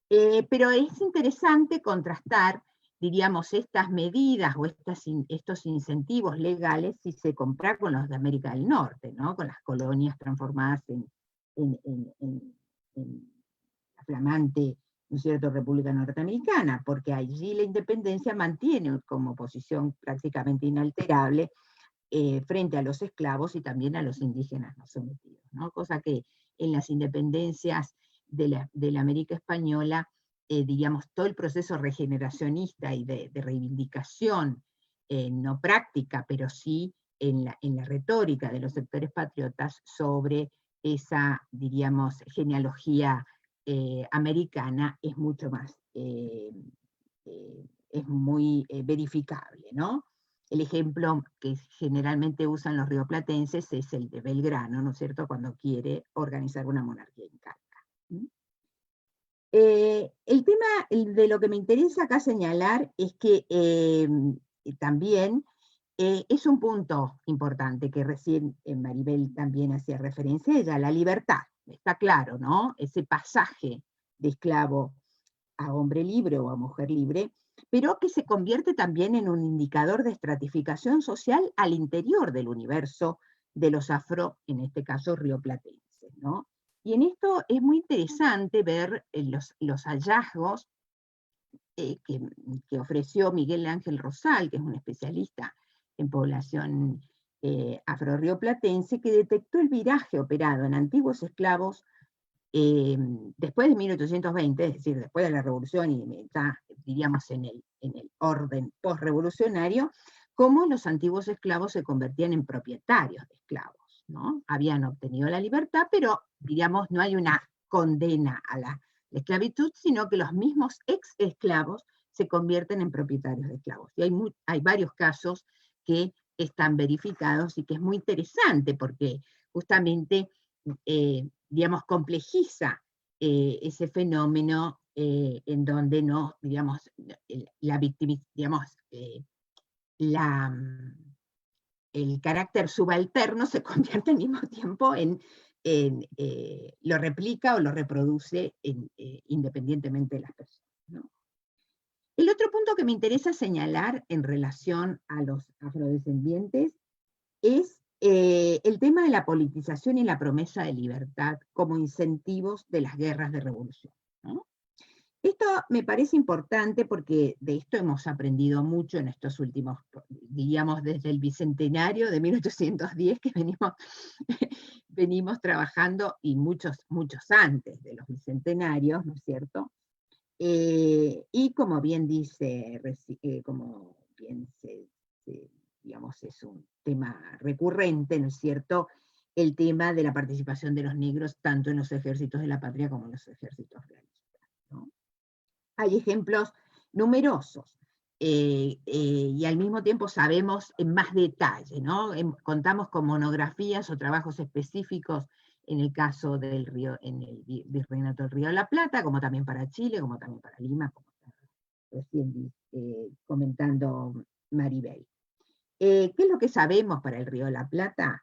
Pero es interesante contrastar, diríamos, estas medidas o estos incentivos legales si se compara con los de América del Norte, ¿no? Con las colonias transformadas en la flamante, ¿no es cierto?, República Norteamericana, porque allí la independencia mantiene como posición prácticamente inalterable frente a los esclavos y también a los indígenas no sometidos, ¿no? Cosa que en las independencias de la América Española, diríamos, todo el proceso regeneracionista y de reivindicación, no práctica, pero sí en la retórica de los sectores patriotas sobre esa, diríamos, genealogía americana, es mucho más, es muy verificable, ¿no? El ejemplo que generalmente usan los rioplatenses es el de Belgrano, ¿no es cierto?, cuando quiere organizar una monarquía incaica. El tema de lo que me interesa acá señalar es que también es un punto importante que recién Maribel también hacía referencia a ella, la libertad. Está claro, ¿no? Ese pasaje de esclavo a hombre libre o a mujer libre, pero que se convierte también en un indicador de estratificación social al interior del universo de los afro, en este caso rioplatenses, ¿no? Y en esto es muy interesante ver los hallazgos que ofreció Miguel Ángel Rosal, que es un especialista en población afro-rioplatense, que detectó el viraje operado en antiguos esclavos después de 1820, es decir, después de la revolución y ya, diríamos, en el orden post-revolucionario, cómo los antiguos esclavos se convertían en propietarios de esclavos, ¿no? Habían obtenido la libertad, pero, diríamos, no hay una condena a la esclavitud, sino que los mismos ex esclavos se convierten en propietarios de esclavos. Y hay varios casos que están verificados y que es muy interesante porque justamente digamos, complejiza ese fenómeno en donde no, digamos, el carácter subalterno se convierte al mismo tiempo lo replica o lo reproduce independientemente de las personas, ¿no? El otro punto que me interesa señalar en relación a los afrodescendientes es el tema de la politización y la promesa de libertad como incentivos de las guerras de revolución, ¿no? Esto me parece importante porque de esto hemos aprendido mucho en estos últimos, diríamos, desde el bicentenario de 1810 que venimos trabajando, y muchos antes de los bicentenarios, ¿no es cierto? Y como bien dice, digamos, es un tema recurrente, ¿no es cierto?, el tema de la participación de los negros tanto en los ejércitos de la patria como en los ejércitos realistas, ¿no? Hay ejemplos numerosos, y al mismo tiempo sabemos en más detalle, ¿no? Contamos con monografías o trabajos específicos en el caso del río, en el Virreinato del Río de la Plata, como también para Chile, como también para Lima, como está recién comentando Maribel. ¿Qué es lo que sabemos para el Río de la Plata?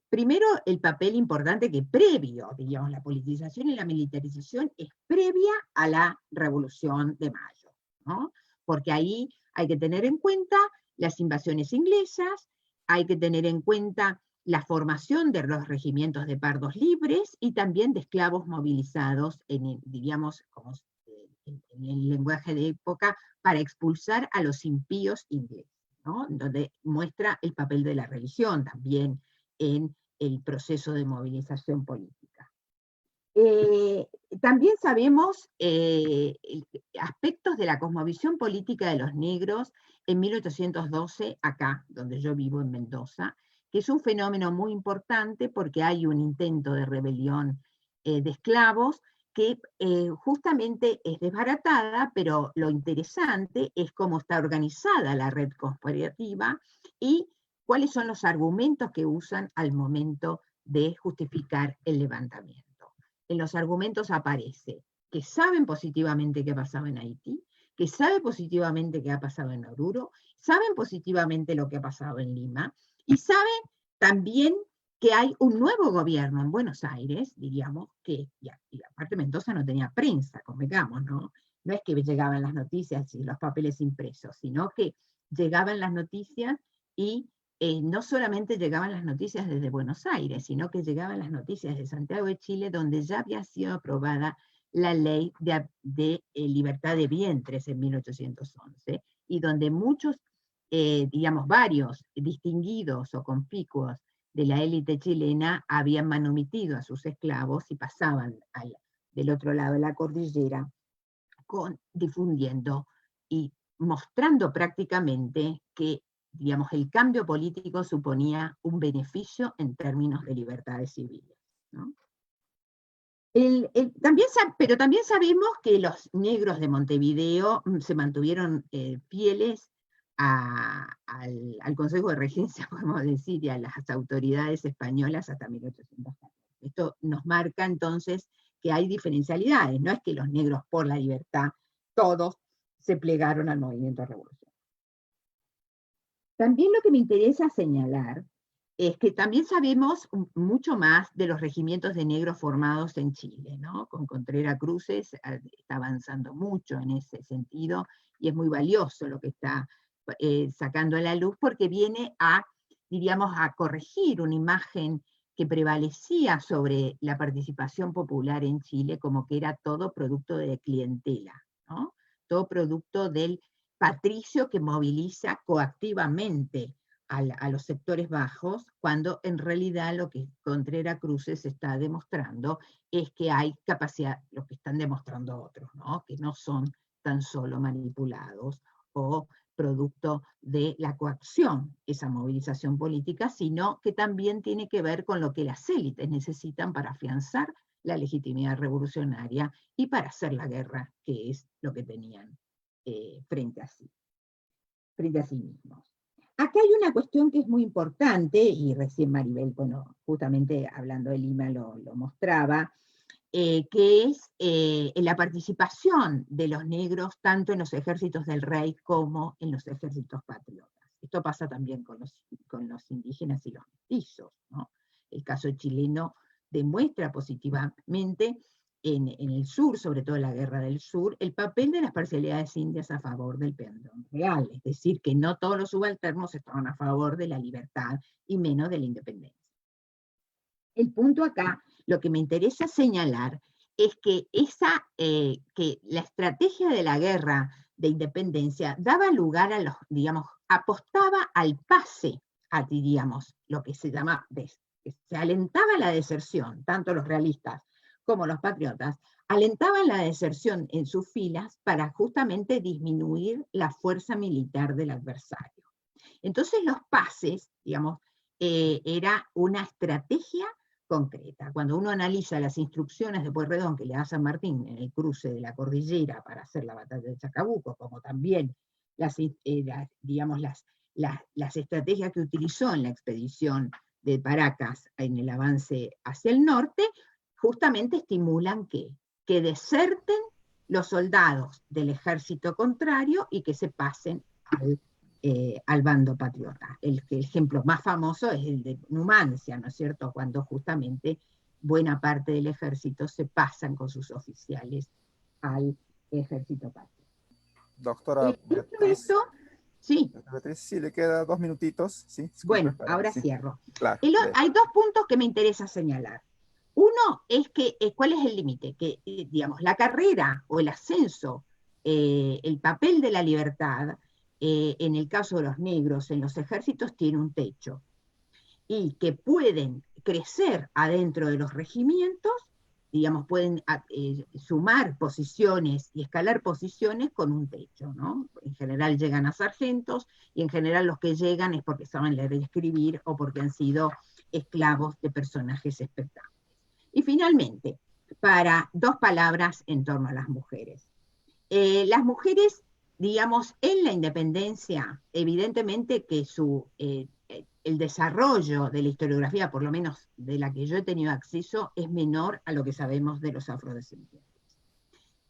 primero, el papel importante que previo, digamos, la politización y la militarización es previa a la Revolución de Mayo, ¿no? Porque ahí hay que tener en cuenta las invasiones inglesas, hay que tener en cuenta la formación de los regimientos de pardos libres y también de esclavos movilizados, digamos, en el lenguaje de época, para expulsar a los impíos ingleses, ¿no? Donde muestra el papel de la religión también en el proceso de movilización política. También sabemos aspectos de la cosmovisión política de los negros en 1812, acá, donde yo vivo en Mendoza, que es un fenómeno muy importante porque hay un intento de rebelión de esclavos que justamente es desbaratada, pero lo interesante es cómo está organizada la red conspirativa y cuáles son los argumentos que usan al momento de justificar el levantamiento. En los argumentos aparece que saben positivamente qué pasaba en Haití, que saben positivamente qué ha pasado en Oruro, saben positivamente lo que ha pasado en Lima, y saben también que hay un nuevo gobierno en Buenos Aires, diríamos, y aparte Mendoza no tenía prensa, convengamos, ¿no? No es que llegaban las noticias y los papeles impresos, sino que llegaban las noticias y no solamente llegaban las noticias desde Buenos Aires, sino que llegaban las noticias de Santiago de Chile, donde ya había sido aprobada la ley de libertad de vientres en 1811, y donde muchos, digamos, varios distinguidos o conspicuos de la élite chilena habían manumitido a sus esclavos y pasaban del otro lado de la cordillera difundiendo y mostrando prácticamente que, digamos, el cambio político suponía un beneficio en términos de libertades civiles, ¿no? Pero también sabemos que los negros de Montevideo se mantuvieron fieles al Consejo de Regencia, podemos decir, y a las autoridades españolas hasta 1814. Esto nos marca entonces que hay diferencialidades, no es que los negros por la libertad todos se plegaron al movimiento revolucionario. También lo que me interesa señalar es que también sabemos mucho más de los regimientos de negros formados en Chile, ¿no? Con Contreras Cruces está avanzando mucho en ese sentido, y es muy valioso lo que está sacando a la luz, porque viene diríamos, a corregir una imagen que prevalecía sobre la participación popular en Chile, como que era todo producto de clientela, ¿no? Todo producto del patricio que moviliza coactivamente a los sectores bajos, cuando en realidad lo que Contreras Cruces está demostrando es que hay capacidad, lo que están demostrando otros, ¿no? Que no son tan solo manipulados o producto de la coacción, esa movilización política, sino que también tiene que ver con lo que las élites necesitan para afianzar la legitimidad revolucionaria y para hacer la guerra, que es lo que tenían frente a sí mismos. Acá hay una cuestión que es muy importante, y recién Maribel, bueno, justamente hablando de Lima lo mostraba, que es la participación de los negros tanto en los ejércitos del rey como en los ejércitos patriotas. Esto pasa también con los indígenas y los mestizos, ¿no? El caso chileno demuestra positivamente en el sur, sobre todo en la Guerra del Sur, el papel de las parcialidades indias a favor del pendón real, es decir, que no todos los subalternos estaban a favor de la libertad y menos de la independencia. El punto acá, lo que me interesa señalar, es que que la estrategia de la guerra de independencia daba lugar a digamos, apostaba al pase, diríamos, lo que se llama, que se alentaba la deserción, tanto los realistas como los patriotas, alentaban la deserción en sus filas para justamente disminuir la fuerza militar del adversario. Entonces los pases, digamos, era una estrategia concreta. Cuando uno analiza las instrucciones de Pueyrredón que le da San Martín en el cruce de la cordillera para hacer la batalla de Chacabuco, como también digamos, las estrategias que utilizó en la expedición de Paracas en el avance hacia el norte, justamente estimulan que deserten los soldados del ejército contrario y que se pasen al bando patriota. El ejemplo más famoso es el de Numancia, ¿no es cierto?, cuando justamente buena parte del ejército se pasan con sus oficiales al ejército patriota. Doctora Dicho Beatriz, esto, sí, Beatriz, sí, le queda 2 minutitos, sí, disculpe, bueno, para, ahora sí, cierro. claro, Hay dos puntos que me interesa señalar. Uno es que, ¿cuál es el límite? Que, digamos, la carrera o el ascenso, el papel de la libertad, en el caso de los negros en los ejércitos, tiene un techo. Y que pueden crecer adentro de los regimientos, digamos, pueden sumar posiciones y escalar posiciones con un techo, ¿no? En general llegan a sargentos, y en general los que llegan es porque saben leer y escribir o porque han sido esclavos de personajes espectaculares. Y finalmente, para dos palabras en torno a las mujeres. Las mujeres, digamos, en la independencia, evidentemente que el desarrollo de la historiografía, por lo menos de la que yo he tenido acceso, es menor a lo que sabemos de los afrodescendientes.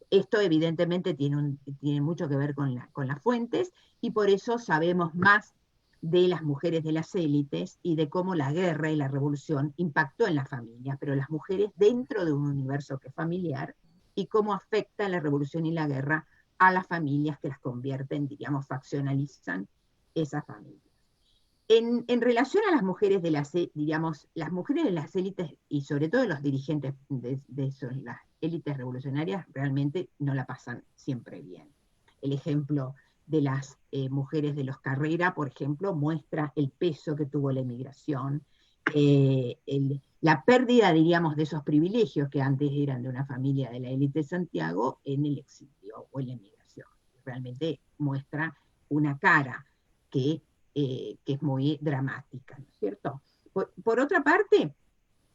Esto evidentemente tiene mucho que ver con las fuentes, y por eso sabemos más de las mujeres de las élites y de cómo la guerra y la revolución impactó en la familia, pero las mujeres dentro de un universo que es familiar, y cómo afecta la revolución y la guerra a las familias que las convierten, digamos, faccionalizan esas familias. En relación a las mujeres de digamos, las mujeres de las élites, y sobre todo los dirigentes de las élites revolucionarias, realmente no la pasan siempre bien. El ejemplo de las mujeres de los Carrera, por ejemplo, muestra el peso que tuvo la emigración, la pérdida, diríamos, de esos privilegios que antes eran de una familia de la élite de Santiago en el exilio o en la emigración. Realmente muestra una cara que es muy dramática, ¿no es cierto? Por otra parte,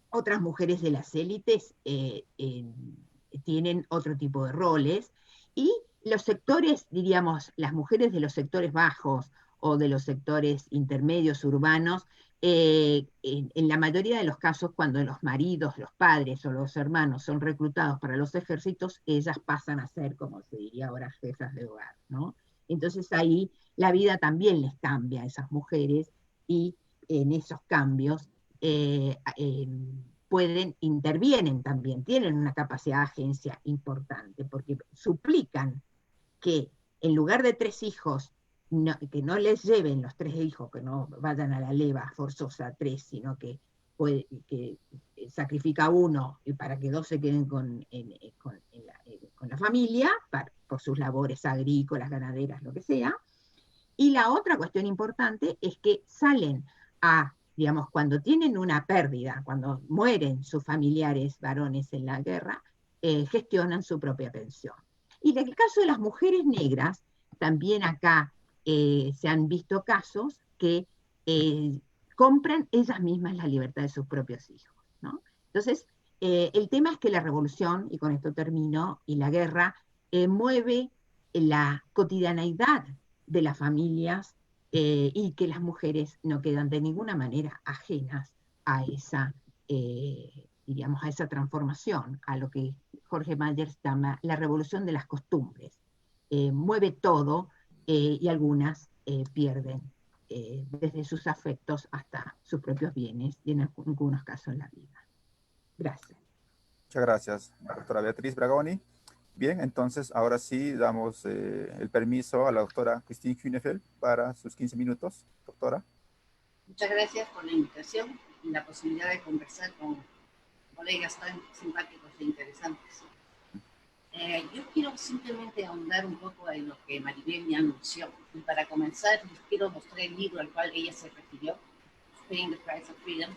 otras mujeres de las élites tienen otro tipo de roles, y los sectores, diríamos, las mujeres de los sectores bajos o de los sectores intermedios urbanos, en la mayoría de los casos, cuando los maridos, los padres o los hermanos son reclutados para los ejércitos, ellas pasan a ser, como se diría ahora, jefas de hogar, ¿no? Entonces ahí la vida también les cambia a esas mujeres, y en esos cambios intervienen también, tienen una capacidad de agencia importante, porque suplican que en lugar de 3 hijos, que no les lleven los 3 hijos, que no vayan a la leva forzosa a 3, sino que sacrifica uno para que 2 se queden con la familia, por sus labores agrícolas, ganaderas, lo que sea. Y la otra cuestión importante es que salen digamos, cuando tienen una pérdida, cuando mueren sus familiares varones en la guerra, gestionan su propia pensión. Y en el caso de las mujeres negras, también acá se han visto casos que compran ellas mismas la libertad de sus propios hijos, ¿no? Entonces, el tema es que la revolución, y con esto termino, y la guerra, mueve la cotidianeidad de las familias, y que las mujeres no quedan de ninguna manera ajenas a esa, digamos, a esa transformación, a lo que Jorge Myers llama la revolución de las costumbres. Mueve todo, y algunas pierden desde sus afectos hasta sus propios bienes, y en algunos casos la vida. Gracias. muchas gracias, doctora Beatriz Bragoni. Bien, entonces ahora sí damos el permiso a la doctora Christine Hünefeld para sus 15 minutos. Doctora. Muchas gracias por la invitación y la posibilidad de conversar con colegas tan simpáticos e interesantes. Yo quiero simplemente ahondar un poco en lo que Maribel me anunció. Y para comenzar, les quiero mostrar el libro al cual ella se refirió, Paying the Price of Freedom,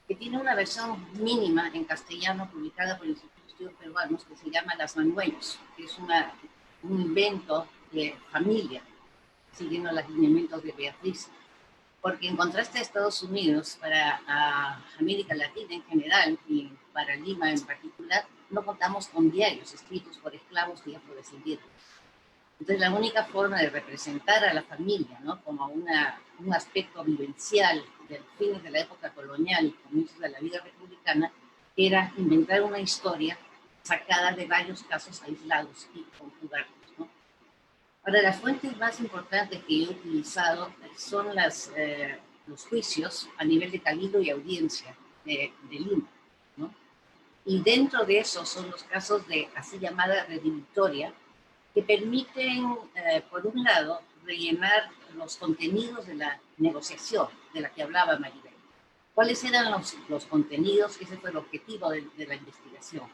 que tiene una versión mínima en castellano publicada por el Instituto de Estudios Peruanos, que se llama Las Manuelos, que es un invento de familia, siguiendo los lineamientos de Beatriz. Porque en contraste a Estados Unidos, para América Latina en general y para Lima en particular, no contamos con diarios escritos por esclavos y afrodescendientes. Entonces, la única forma de representar a la familia, ¿no?, como un aspecto vivencial de los fines de la época colonial y comienzos de la vida republicana, era inventar una historia sacada de varios casos aislados y conjugarlos, ¿no? Ahora, las fuentes más importantes que yo he utilizado son los juicios a nivel de cabildo y audiencia de Lima, ¿no? Y dentro de eso son los casos de así llamada redimitoria, que permiten, por un lado, rellenar los contenidos de la negociación de la que hablaba Maribel. ¿Cuáles eran los contenidos? Ese fue el objetivo de la investigación.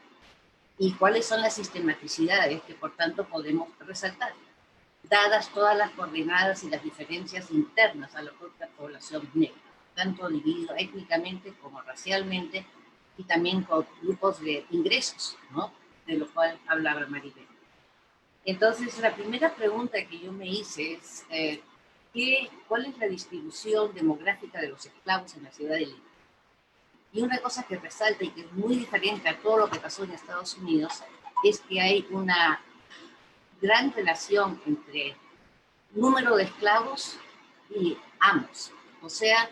¿Y cuáles son las sistematicidades que, por tanto, podemos resaltar? Dadas todas las coordenadas y las diferencias internas a la propia población negra, tanto dividido étnicamente como racialmente, y también con grupos de ingresos, ¿no? De lo cual hablaba Maribel. Entonces, la primera pregunta que yo me hice es, ¿cuál es la distribución demográfica de los esclavos en la ciudad de Lima? Y una cosa que resalta y que es muy diferente a todo lo que pasó en Estados Unidos es que hay una gran relación entre número de esclavos y amos. O sea,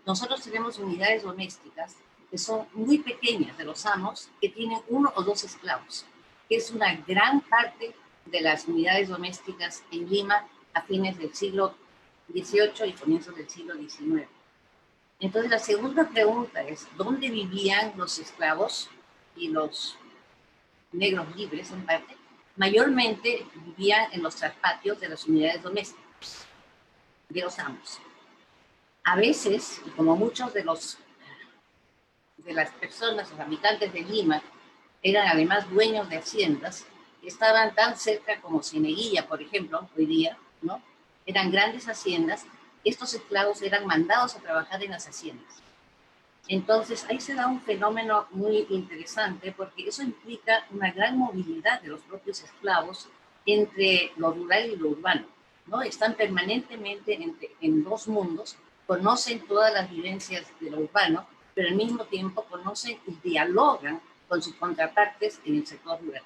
nosotros tenemos unidades domésticas que son muy pequeñas de los amos, que tienen 1 o 2 esclavos, que es una gran parte de las unidades domésticas en Lima a fines del siglo XVIII y comienzos del siglo XIX. Entonces, la segunda pregunta es, ¿dónde vivían los esclavos y los negros libres en parte? Mayormente vivían en los traspatios de las unidades domésticas, de los amos. A veces, y como muchos de las personas, los habitantes de Lima, eran además dueños de haciendas, estaban tan cerca como Cieneguilla, por ejemplo, hoy día, ¿no? Eran grandes haciendas, estos esclavos eran mandados a trabajar en las haciendas. Entonces, ahí se da un fenómeno muy interesante porque eso implica una gran movilidad de los propios esclavos entre lo rural y lo urbano, ¿no? Están permanentemente en dos mundos, conocen todas las vivencias de lo urbano, pero al mismo tiempo conocen y dialogan con sus contrapartes en el sector rural.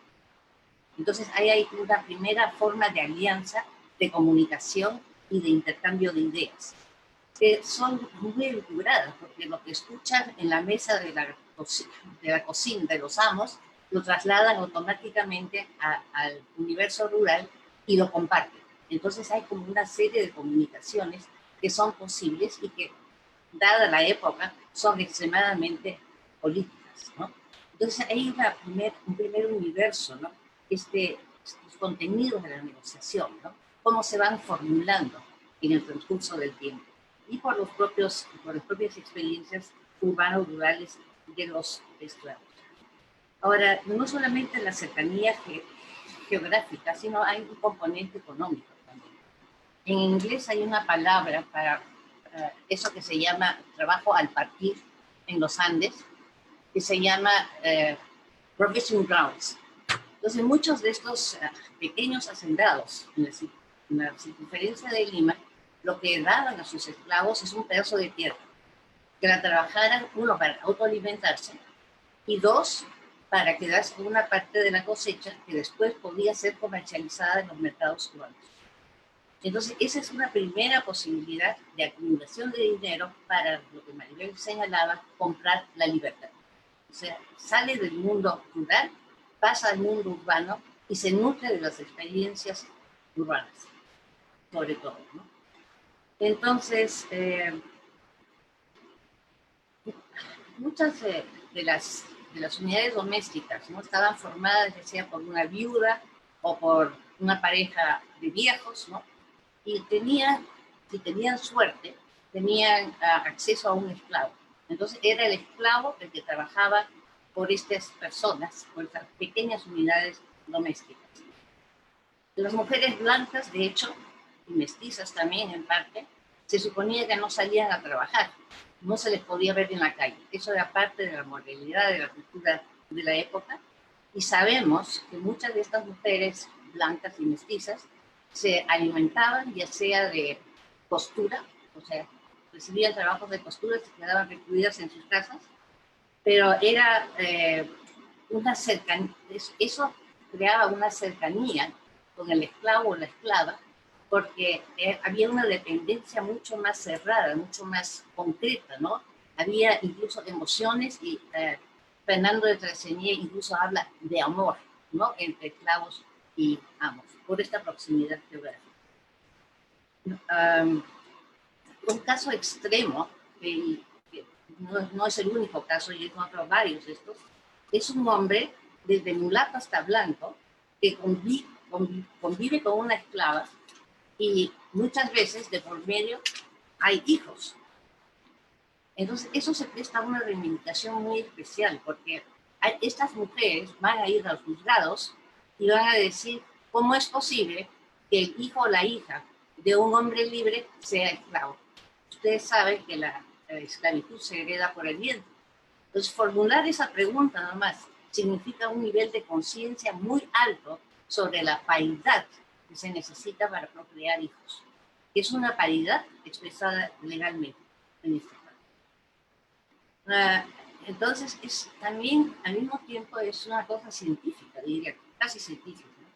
Entonces, ahí hay una primera forma de alianza, de comunicación y de intercambio de ideas, que son muy equilibradas, porque lo que escuchan en la mesa de la cocina de los amos, lo trasladan automáticamente al universo rural y lo comparten. Entonces hay como una serie de comunicaciones que son posibles y que, dada la época, son extremadamente políticas, ¿no? Entonces hay un primer universo, ¿no? Estos contenidos de la negociación, ¿no? Cómo se van formulando en el transcurso del tiempo y por las propias experiencias urbano-rurales de los esclavos. Ahora, no solamente la cercanía geográfica, sino hay un componente económico también. En inglés hay una palabra para eso que se llama trabajo al partir en los Andes, que se llama provision grounds. Entonces, muchos de estos pequeños hacendados en la circunferencia de Lima, lo que daban a sus esclavos es un pedazo de tierra, que la trabajaran, uno, para autoalimentarse, y dos, para quedarse con una parte de la cosecha que después podía ser comercializada en los mercados urbanos. Entonces, esa es una primera posibilidad de acumulación de dinero para lo que Maribel señalaba, comprar la libertad. O sea, sale del mundo rural, pasa al mundo urbano y se nutre de las experiencias urbanas, sobre todo, ¿no? Entonces, muchas de las unidades domésticas, ¿no? Estaban formadas ya sea por una viuda o por una pareja de viejos, ¿no? Y si tenían suerte, tenían acceso a un esclavo. Entonces era el esclavo el que trabajaba por estas personas, por estas pequeñas unidades domésticas. Las mujeres blancas, de hecho, y mestizas también en parte, se suponía que no salían a trabajar, no se les podía ver en la calle. Eso era parte de la moralidad, de la cultura de la época, y sabemos que muchas de estas mujeres blancas y mestizas se alimentaban ya sea de costura, o sea, recibían trabajos de costura, se quedaban recluidas en sus casas, pero era una cercanía, eso creaba una cercanía con el esclavo o la esclava, porque había una dependencia mucho más cerrada, mucho más concreta, ¿no? Había incluso emociones y Fernando de Treceñé incluso habla de amor, ¿no? Entre esclavos y amos, por esta proximidad geográfica. Un caso extremo, que no es el único caso, y he encontrado varios de estos, es un hombre, desde mulato hasta blanco, que convive con una esclava y muchas veces de por medio hay hijos. Entonces eso se presta a una reivindicación muy especial, porque estas mujeres van a ir a los juzgados y van a decir cómo es posible que el hijo o la hija de un hombre libre sea esclavo. Ustedes saben que la esclavitud se hereda por el vientre. Entonces, formular esa pregunta nada más significa un nivel de conciencia muy alto sobre la paridad que se necesita para procrear hijos. Es una paridad expresada legalmente en este caso. Entonces, también al mismo tiempo es una cosa científica, diría, casi científica, ¿no?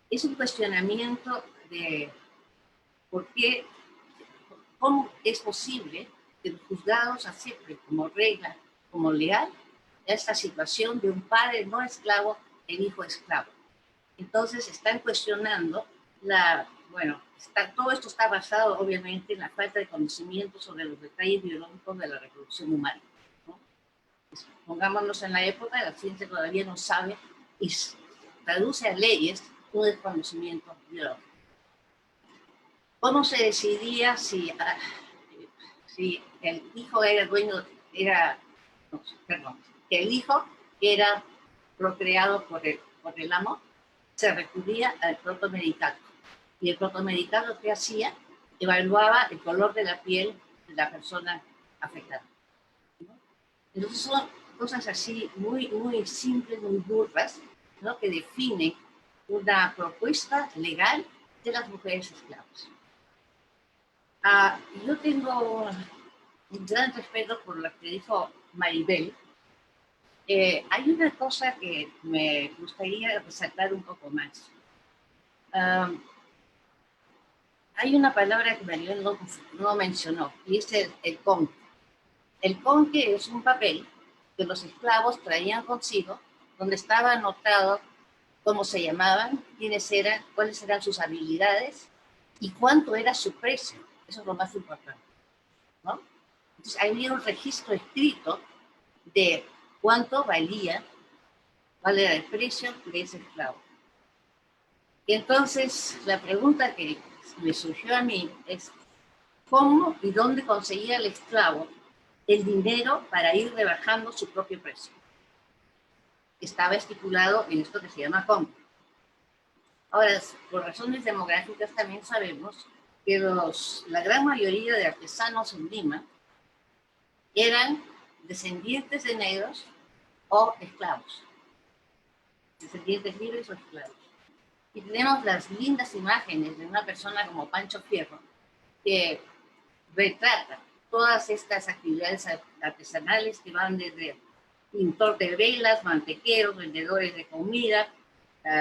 Es un cuestionamiento de por qué, cómo es posible que los juzgados acepten como regla, como leal, esta situación de un padre no esclavo, el hijo esclavo. Entonces están cuestionando todo esto está basado obviamente en la falta de conocimiento sobre los detalles biológicos de la reproducción humana, ¿no? Pongámonos en la época, la ciencia todavía no sabe y traduce a leyes un desconocimiento biológico. ¿Cómo se decidía si el hijo era dueño, que el hijo era procreado por el amo? Se recurría al protomedicato. Y el protomedicato, ¿qué hacía? Evaluaba el color de la piel de la persona afectada, ¿no? Entonces son cosas así muy, muy simples, muy burdas, ¿no? Que definen una propuesta legal de las mujeres esclavas. Yo tengo un gran respeto por lo que dijo Maribel. Hay una cosa que me gustaría resaltar un poco más. Hay una palabra que Maribel no mencionó, y es el conque. El conque es un papel que los esclavos traían consigo, donde estaba anotado cómo se llamaban, quiénes eran, cuáles eran sus habilidades y cuánto era su precio. Eso es lo más importante, ¿no? Entonces, había un registro escrito de cuánto valía, cuál era el precio de ese esclavo. Y entonces, la pregunta que me surgió a mí es cómo y dónde conseguía el esclavo el dinero para ir rebajando su propio precio. Estaba estipulado en esto que se llama compra. Ahora, por razones demográficas también sabemos que la gran mayoría de artesanos en Lima eran descendientes de negros o esclavos, descendientes libres o esclavos. Y tenemos las lindas imágenes de una persona como Pancho Fierro, que retrata todas estas actividades artesanales que van desde pintor de velas, mantequeros, vendedores de comida,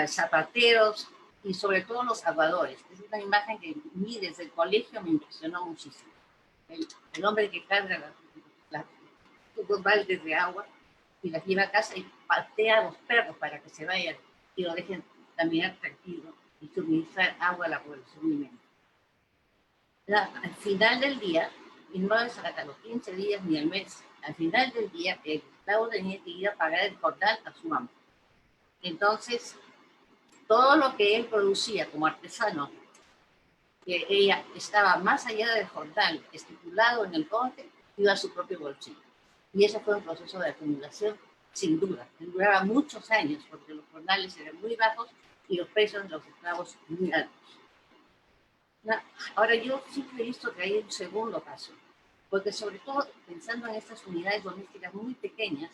zapateros y sobre todo los aguadores. Es una imagen que a mí desde el colegio me impresionó muchísimo. El hombre que carga dos baldes de agua y las lleva a casa y patea a los perros para que se vayan y lo dejen caminar tranquilo y suministrar agua a la población limeña. Al final del día, y no es a los 15 días ni al mes, al final del día el esclavo tenía que ir a pagar el jornal a su amo. Entonces, todo lo que él producía como artesano, que ella estaba más allá del jornal estipulado en el conque, iba a su propio bolsillo. Y ese fue un proceso de acumulación, sin duda. Duraba muchos años porque los jornales eran muy bajos y los precios de los esclavos muy altos. Ahora, yo siempre he visto que hay un segundo caso, porque sobre todo pensando en estas unidades domésticas muy pequeñas,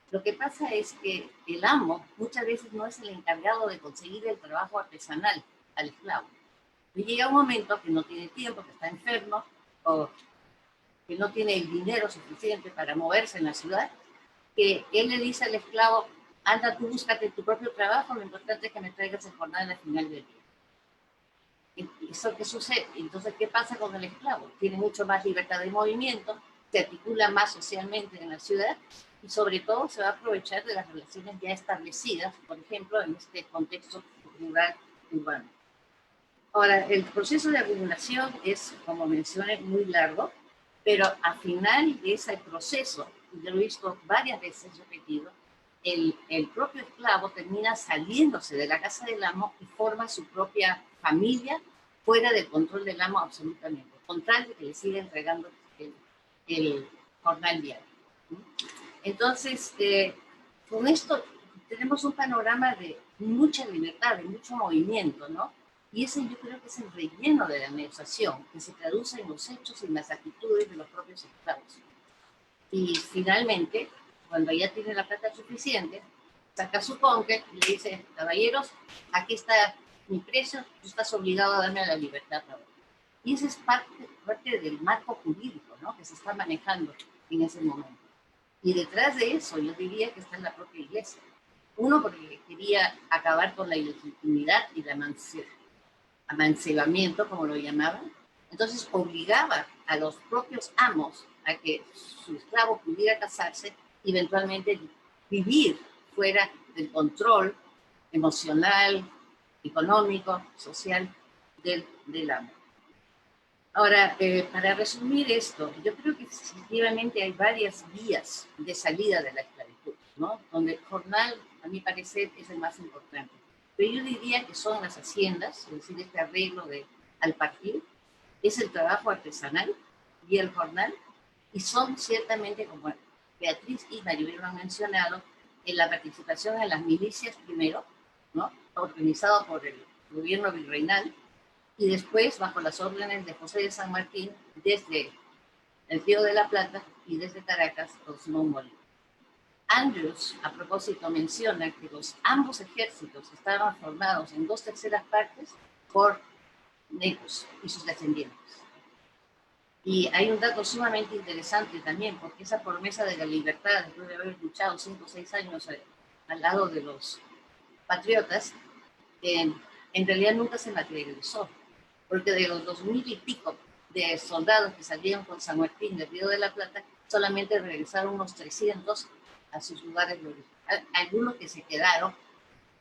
lo que pasa es que el amo muchas veces no es el encargado de conseguir el trabajo artesanal al esclavo. Y llega un momento que no tiene tiempo, que está enfermo, o que no tiene el dinero suficiente para moverse en la ciudad, que él le dice al esclavo, anda, tú búscate tu propio trabajo, lo importante es que me traigas el jornal al final del día. ¿Eso qué sucede? Entonces, ¿qué pasa con el esclavo? Tiene mucho más libertad de movimiento, se articula más socialmente en la ciudad y sobre todo se va a aprovechar de las relaciones ya establecidas, por ejemplo, en este contexto rural urbano. Ahora, el proceso de acumulación es, como mencioné, muy largo, pero al final de ese proceso, yo lo he visto varias veces repetido, el propio esclavo termina saliéndose de la casa del amo y forma su propia familia fuera del control del amo absolutamente, con tal de que le siga entregando el jornal diario. Entonces, con esto tenemos un panorama de mucha libertad, de mucho movimiento, ¿no? Y ese yo creo que es el relleno de la negociación, que se traduce en los hechos y en las actitudes de los propios esclavos. Y finalmente, cuando ya tiene la plata suficiente, saca su conque y le dice, caballeros, aquí está mi precio, tú estás obligado a darme la libertad ahora. Y ese es parte del marco jurídico, ¿no?, que se está manejando en ese momento. Y detrás de eso yo diría que está en la propia iglesia. Uno, porque quería acabar con la ilegitimidad y el amancebamiento, como lo llamaban. Entonces obligaba a los propios amos a que su esclavo pudiera casarse y eventualmente vivir fuera del control emocional, económico, social del amo. Ahora, para resumir esto, yo creo que efectivamente hay varias vías de salida de la esclavitud, ¿no?, donde el jornal, a mi parecer, es el más importante. Pero yo diría que son las haciendas, es decir, este arreglo al partir, es el trabajo artesanal y el jornal, y son ciertamente, como Beatriz y Maribel lo han mencionado, en la participación en las milicias primero, ¿no?, organizado por el gobierno virreinal, y después bajo las órdenes de José de San Martín desde el Río de la Plata y desde Caracas con Simón Bolívar. Andrews, a propósito, menciona que ambos ejércitos estaban formados en 2/3 partes por negros y sus descendientes. Y hay un dato sumamente interesante también, porque esa promesa de la libertad, después de haber luchado 5 o 6 años al lado de los patriotas, en realidad nunca se materializó, porque de los 2000 y pico de soldados que salieron con San Martín del Río de la Plata, solamente regresaron unos 300 a sus lugares de origen. Algunos que se quedaron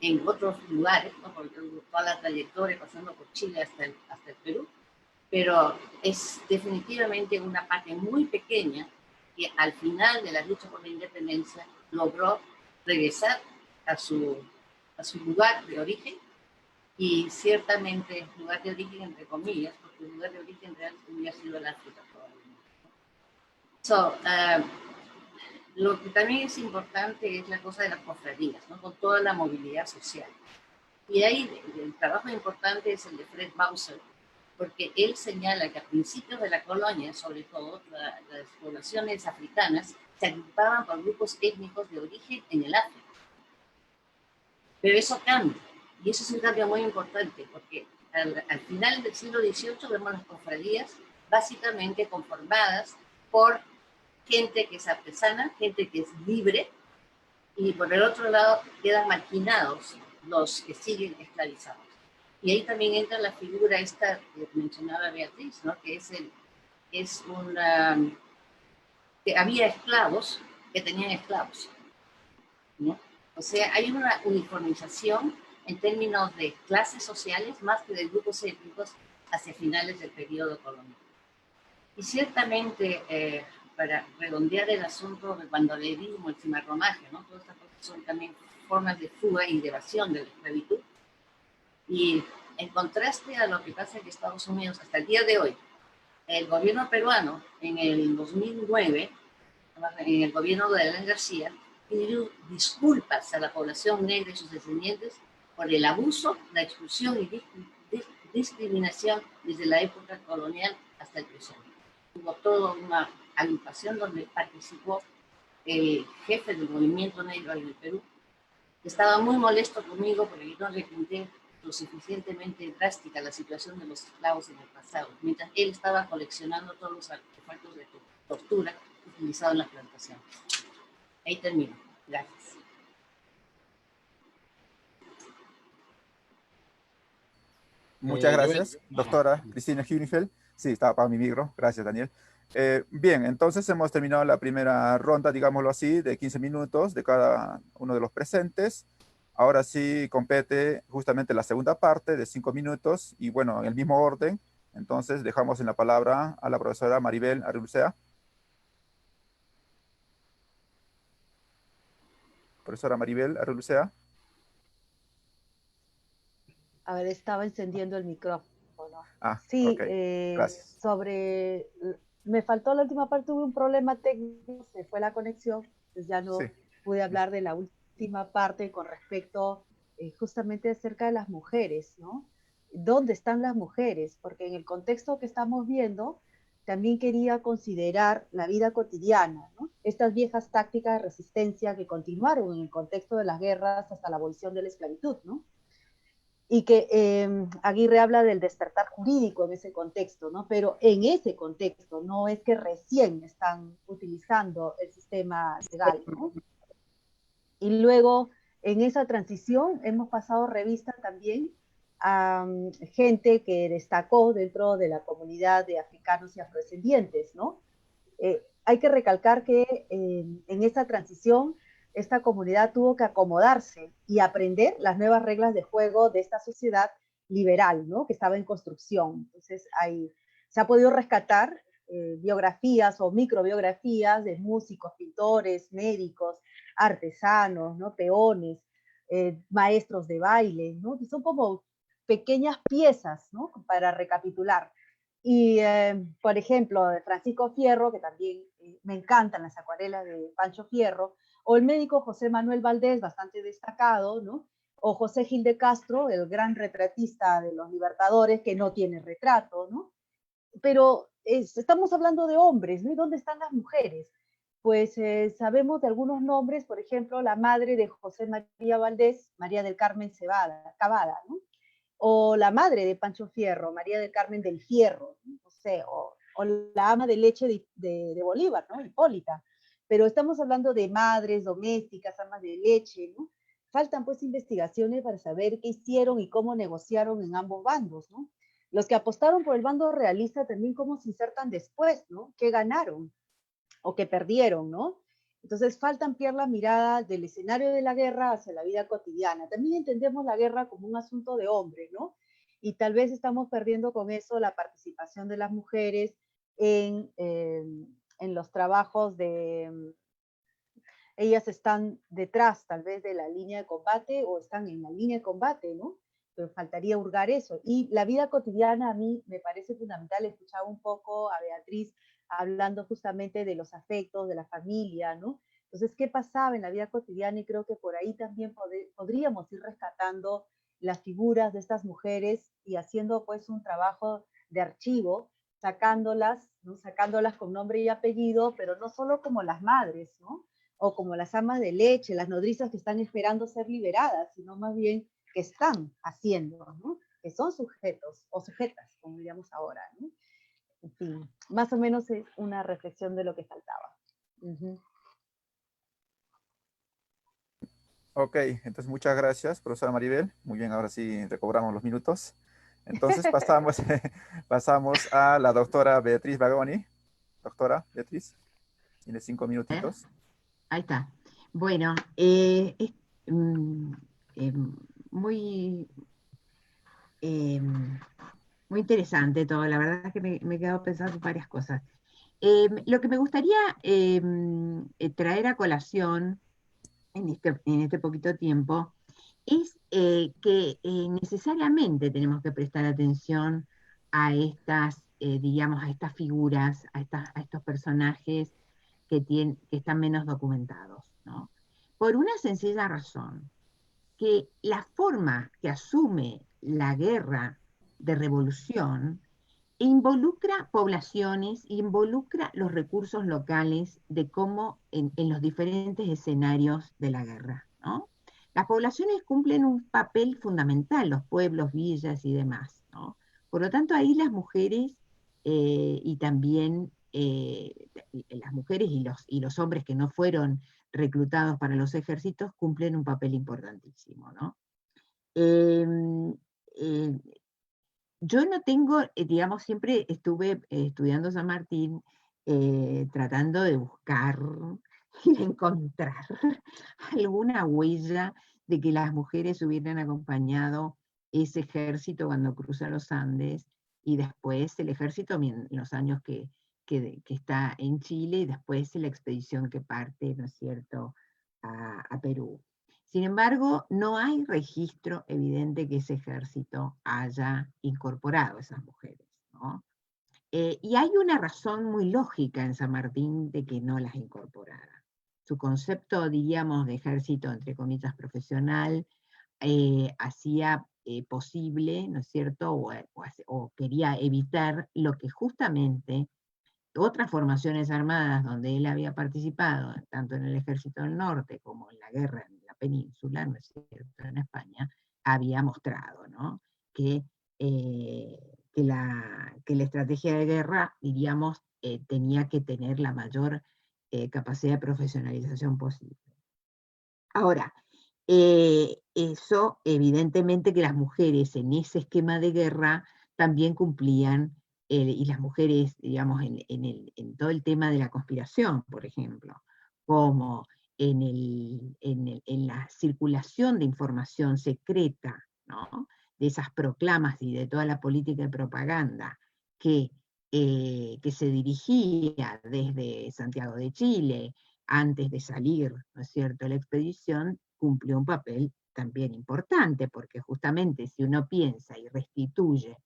en otros lugares, ¿no?, por toda la trayectoria pasando por Chile hasta el Perú, pero es definitivamente una parte muy pequeña que al final de la lucha por la independencia logró regresar a su lugar de origen, y ciertamente lugar de origen entre comillas, porque el lugar de origen real hubiera sido el África probablemente. Lo que también es importante es la cosa de las cofradías, ¿no?, con toda la movilidad social. Y ahí el trabajo importante es el de Fred Bauser, porque él señala que a principios de la colonia, sobre todo las poblaciones africanas, se agrupaban por grupos étnicos de origen en el África. Pero eso cambia, y eso es un cambio muy importante, porque al final del siglo XVIII vemos las cofradías básicamente conformadas por gente que es artesana, gente que es libre, y por el otro lado quedan marginados los que siguen esclavizados. Y ahí también entra la figura esta que mencionaba Beatriz, ¿no?, que que había esclavos que tenían esclavos, ¿no? O sea, hay una uniformización en términos de clases sociales más que de grupos étnicos hacia finales del periodo colonial. Y ciertamente, para redondear el asunto del bandolerismo, el cimarronaje, ¿no?, todas estas cosas son también formas de fuga y de evasión de la esclavitud. Y en contraste a lo que pasa en Estados Unidos hasta el día de hoy, el gobierno peruano en el 2009, en el gobierno de Alan García, pidió disculpas a la población negra y sus descendientes por el abuso, la expulsión y discriminación desde la época colonial hasta el presente. Hubo toda una agrupación donde participó el jefe del movimiento negro en el Perú, que estaba muy molesto conmigo porque yo no repunté lo suficientemente drástica la situación de los esclavos en el pasado, mientras él estaba coleccionando todos los artefactos de tortura utilizados en las plantaciones. Ahí termino. Gracias. Muchas gracias, doctora Cristina Hunefeld. Sí, estaba para mi micro. Gracias, Daniel. Bien, entonces hemos terminado la primera ronda, digámoslo así, de 15 minutos de cada uno de los presentes. Ahora sí compete justamente la segunda parte de 5 minutos y bueno, en el mismo orden. Entonces dejamos en la palabra a la profesora Maribel Arrelucea. Profesora Maribel Arrelucea. A ver, estaba encendiendo el micrófono. Ah, Sí, ok. Gracias. me faltó la última parte, tuve un problema técnico, se fue la conexión, pues ya Sí. no pude hablar de la última parte con respecto justamente acerca de las mujeres, ¿no? ¿Dónde están las mujeres? Porque en el contexto que estamos viendo, también quería considerar la vida cotidiana, ¿no? Estas viejas tácticas de resistencia que continuaron en el contexto de las guerras hasta la abolición de la esclavitud, ¿no? Y que Aguirre habla del despertar jurídico en ese contexto, ¿no? Pero en ese contexto, no es que recién están utilizando el sistema legal, ¿no? Y luego, en esa transición, hemos pasado revista también a gente que destacó dentro de la comunidad de africanos y afrodescendientes, ¿no? Hay que recalcar que en esta transición esta comunidad tuvo que acomodarse y aprender las nuevas reglas de juego de esta sociedad liberal, ¿no? Que estaba en construcción. Entonces, se ha podido rescatar biografías o microbiografías de músicos, pintores, médicos, artesanos, ¿no? Peones, maestros de baile, ¿no? Que son como pequeñas piezas, ¿no? Para recapitular. Y, por ejemplo, de Francisco Fierro, que también me encantan las acuarelas de Pancho Fierro, o el médico José Manuel Valdés, bastante destacado, ¿no? O José Gil de Castro, el gran retratista de los Libertadores, que no tiene retrato, ¿no? Pero estamos hablando de hombres, ¿no? ¿Y dónde están las mujeres? Pues sabemos de algunos nombres, por ejemplo, la madre de José María Valdés, María del Carmen Cavada, ¿no? O la madre de Pancho Fierro, María del Carmen del Fierro, no sé, o la ama de leche de Bolívar, ¿no? Hipólita. Pero estamos hablando de madres domésticas, amas de leche, ¿no? Faltan pues investigaciones para saber qué hicieron y cómo negociaron en ambos bandos, ¿no? Los que apostaron por el bando realista también cómo se insertan después, ¿no? ¿Qué ganaron o qué perdieron, ¿no? Entonces falta ampliar la mirada del escenario de la guerra hacia la vida cotidiana. También entendemos la guerra como un asunto de hombre, ¿no? Y tal vez estamos perdiendo con eso la participación de las mujeres en los trabajos de... Ellas están detrás tal vez de la línea de combate o están en la línea de combate, ¿no? Pero faltaría hurgar eso. Y la vida cotidiana a mí me parece fundamental. Escuchaba un poco a Beatriz hablando justamente de los afectos, de la familia, ¿no? Entonces, ¿qué pasaba en la vida cotidiana? Y creo que por ahí también podríamos ir rescatando las figuras de estas mujeres y haciendo pues un trabajo de archivo, sacándolas, ¿no? Sacándolas con nombre y apellido, pero no solo como las madres, ¿no? O como las amas de leche, las nodrizas que están esperando ser liberadas, sino más bien que están haciendo, ¿no? Que son sujetos o sujetas, como diríamos ahora, ¿no? En fin, más o menos es una reflexión de lo que faltaba. Ok, entonces muchas gracias, profesora Maribel. Muy bien, ahora sí recobramos los minutos. Entonces pasamos, pasamos a la doctora Beatriz Bagoni. Doctora Beatriz, tiene 5 minutitos. Ahí está. Bueno, mm, eh, muy, muy interesante todo. La verdad es que me he quedado pensando en varias cosas. Lo que me gustaría traer a colación en este poquito tiempo es que necesariamente tenemos que prestar atención a estas, digamos, a estas figuras, a estos personajes que están menos documentados, ¿no? Por una sencilla razón, que la forma que asume la guerra de revolución involucra poblaciones, involucra los recursos locales de cómo en los diferentes escenarios de la guerra, ¿no? Las poblaciones cumplen un papel fundamental, los pueblos, villas y demás, ¿no? Por lo tanto, ahí las mujeres y también las mujeres y los hombres que no fueron reclutados para los ejércitos cumplen un papel importantísimo, ¿no? Eh, eh, yo no tengo, digamos, siempre estuve estudiando San Martín, tratando de buscar y de encontrar alguna huella de que las mujeres hubieran acompañado ese ejército cuando cruza los Andes, y después el ejército en los años que está en Chile, y después la expedición que parte, ¿no es cierto?, a Perú. Sin embargo, no hay registro evidente que ese ejército haya incorporado a esas mujeres, ¿no? Y hay una razón muy lógica en San Martín de que no las incorporara. Su concepto, diríamos, de ejército, entre comillas, profesional, hacía posible, ¿no es cierto?, o quería evitar lo que justamente otras formaciones armadas donde él había participado, tanto en el Ejército del Norte como en la guerra en la península, ¿no es cierto?, en España, había mostrado, ¿no?, que, que la estrategia de guerra, diríamos, tenía que tener la mayor capacidad de profesionalización posible. Ahora, eso evidentemente que las mujeres en ese esquema de guerra también cumplían, y las mujeres, digamos, en todo el tema de la conspiración, por ejemplo, como en la circulación de información secreta, ¿no?, de esas proclamas y de toda la política de propaganda que se dirigía desde Santiago de Chile, antes de salir, ¿no es cierto?, la expedición, cumplió un papel también importante, porque justamente si uno piensa y restituye,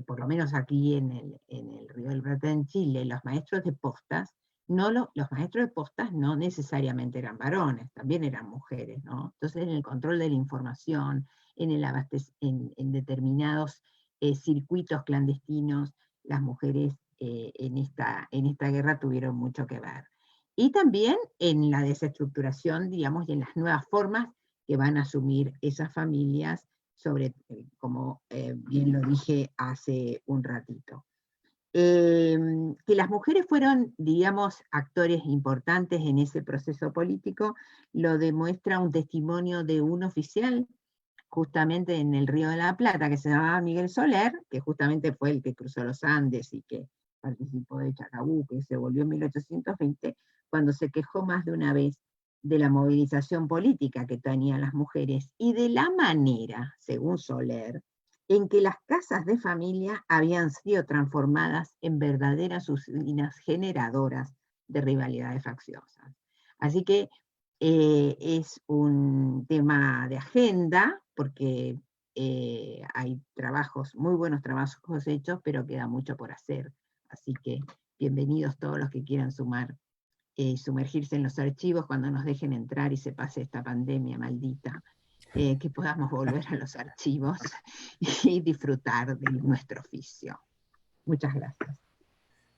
por lo menos aquí en el Río del Plata en Chile, los maestros de postas, los maestros de postas no necesariamente eran varones, también eran mujeres, ¿no? Entonces en el control de la información, en determinados circuitos clandestinos, las mujeres en esta guerra tuvieron mucho que ver. Y también en la desestructuración, digamos, y en las nuevas formas que van a asumir esas familias, como bien lo dije hace un ratito. Que las mujeres fueron, digamos, actores importantes en ese proceso político, lo demuestra un testimonio de un oficial, justamente en el Río de la Plata, que se llamaba Miguel Soler, que justamente fue el que cruzó los Andes y que participó de Chacabuco, que se volvió en 1820, cuando se quejó más de una vez de la movilización política que tenían las mujeres y de la manera, según Soler, en que las casas de familia habían sido transformadas en verdaderas usinas generadoras de rivalidades facciosas. Así que es un tema de agenda, porque hay muy buenos trabajos hechos, pero queda mucho por hacer. Así que bienvenidos todos los que quieran sumergirse en los archivos cuando nos dejen entrar y se pase esta pandemia maldita, que podamos volver a los archivos y disfrutar de nuestro oficio. Muchas gracias.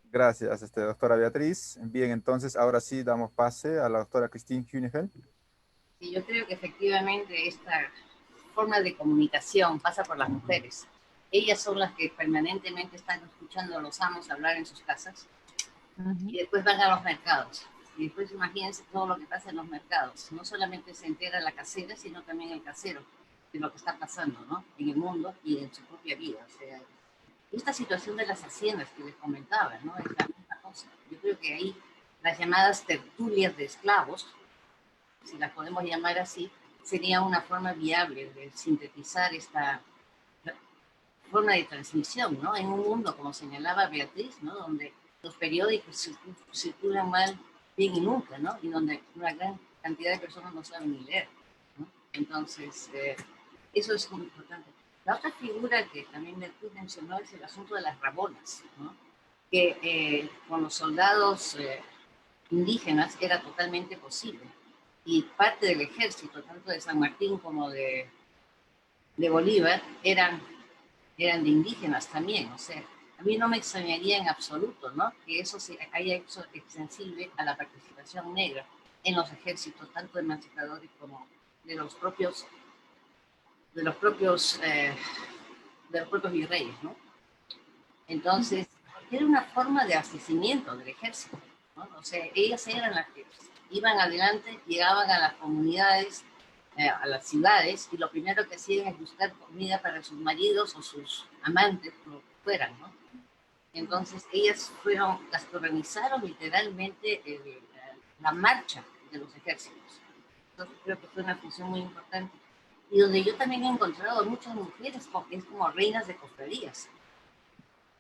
Gracias, doctora Beatriz. Bien, entonces ahora sí damos pase a la doctora Christine Hünefeld. Sí, yo creo que efectivamente esta forma de comunicación pasa por las mujeres. Ellas son las que permanentemente están escuchando a los amos hablar en sus casas, y después van a los mercados. Y después imagínense todo lo que pasa en los mercados. No solamente se entera la casera, sino también el casero de lo que está pasando, ¿no?, en el mundo y en su propia vida. O sea, esta situación de las haciendas que les comentaba, ¿no?, es la misma cosa. Yo creo que ahí las llamadas tertulias de esclavos, si las podemos llamar así, sería una forma viable de sintetizar esta forma de transmisión, ¿no?, en un mundo, como señalaba Beatriz, ¿no?, donde los periódicos circulan mal, bien y nunca, ¿no?, y donde una gran cantidad de personas no saben ni leer, ¿no? Entonces, eso es muy importante. La otra figura que también Beatriz mencionó es el asunto de las rabonas, ¿no?, que con los soldados indígenas era totalmente posible. Y parte del ejército, tanto de San Martín como de Bolívar, eran de indígenas también. O sea, a mí no me extrañaría en absoluto, ¿no?, que eso se haya hecho extensible a la participación negra en los ejércitos, tanto emancipadores como de los propios virreyes, ¿no? Entonces, era una forma de abastecimiento del ejército, ¿no? O sea, ellas eran las que iban adelante, llegaban a las comunidades, a las ciudades, y lo primero que hacían es buscar comida para sus maridos o sus amantes, lo que fueran, ¿no? Entonces, ellas fueron las que organizaron literalmente la marcha de los ejércitos. Entonces creo que fue una función muy importante. Y donde yo también he encontrado muchas mujeres porque es como reinas de cofradías,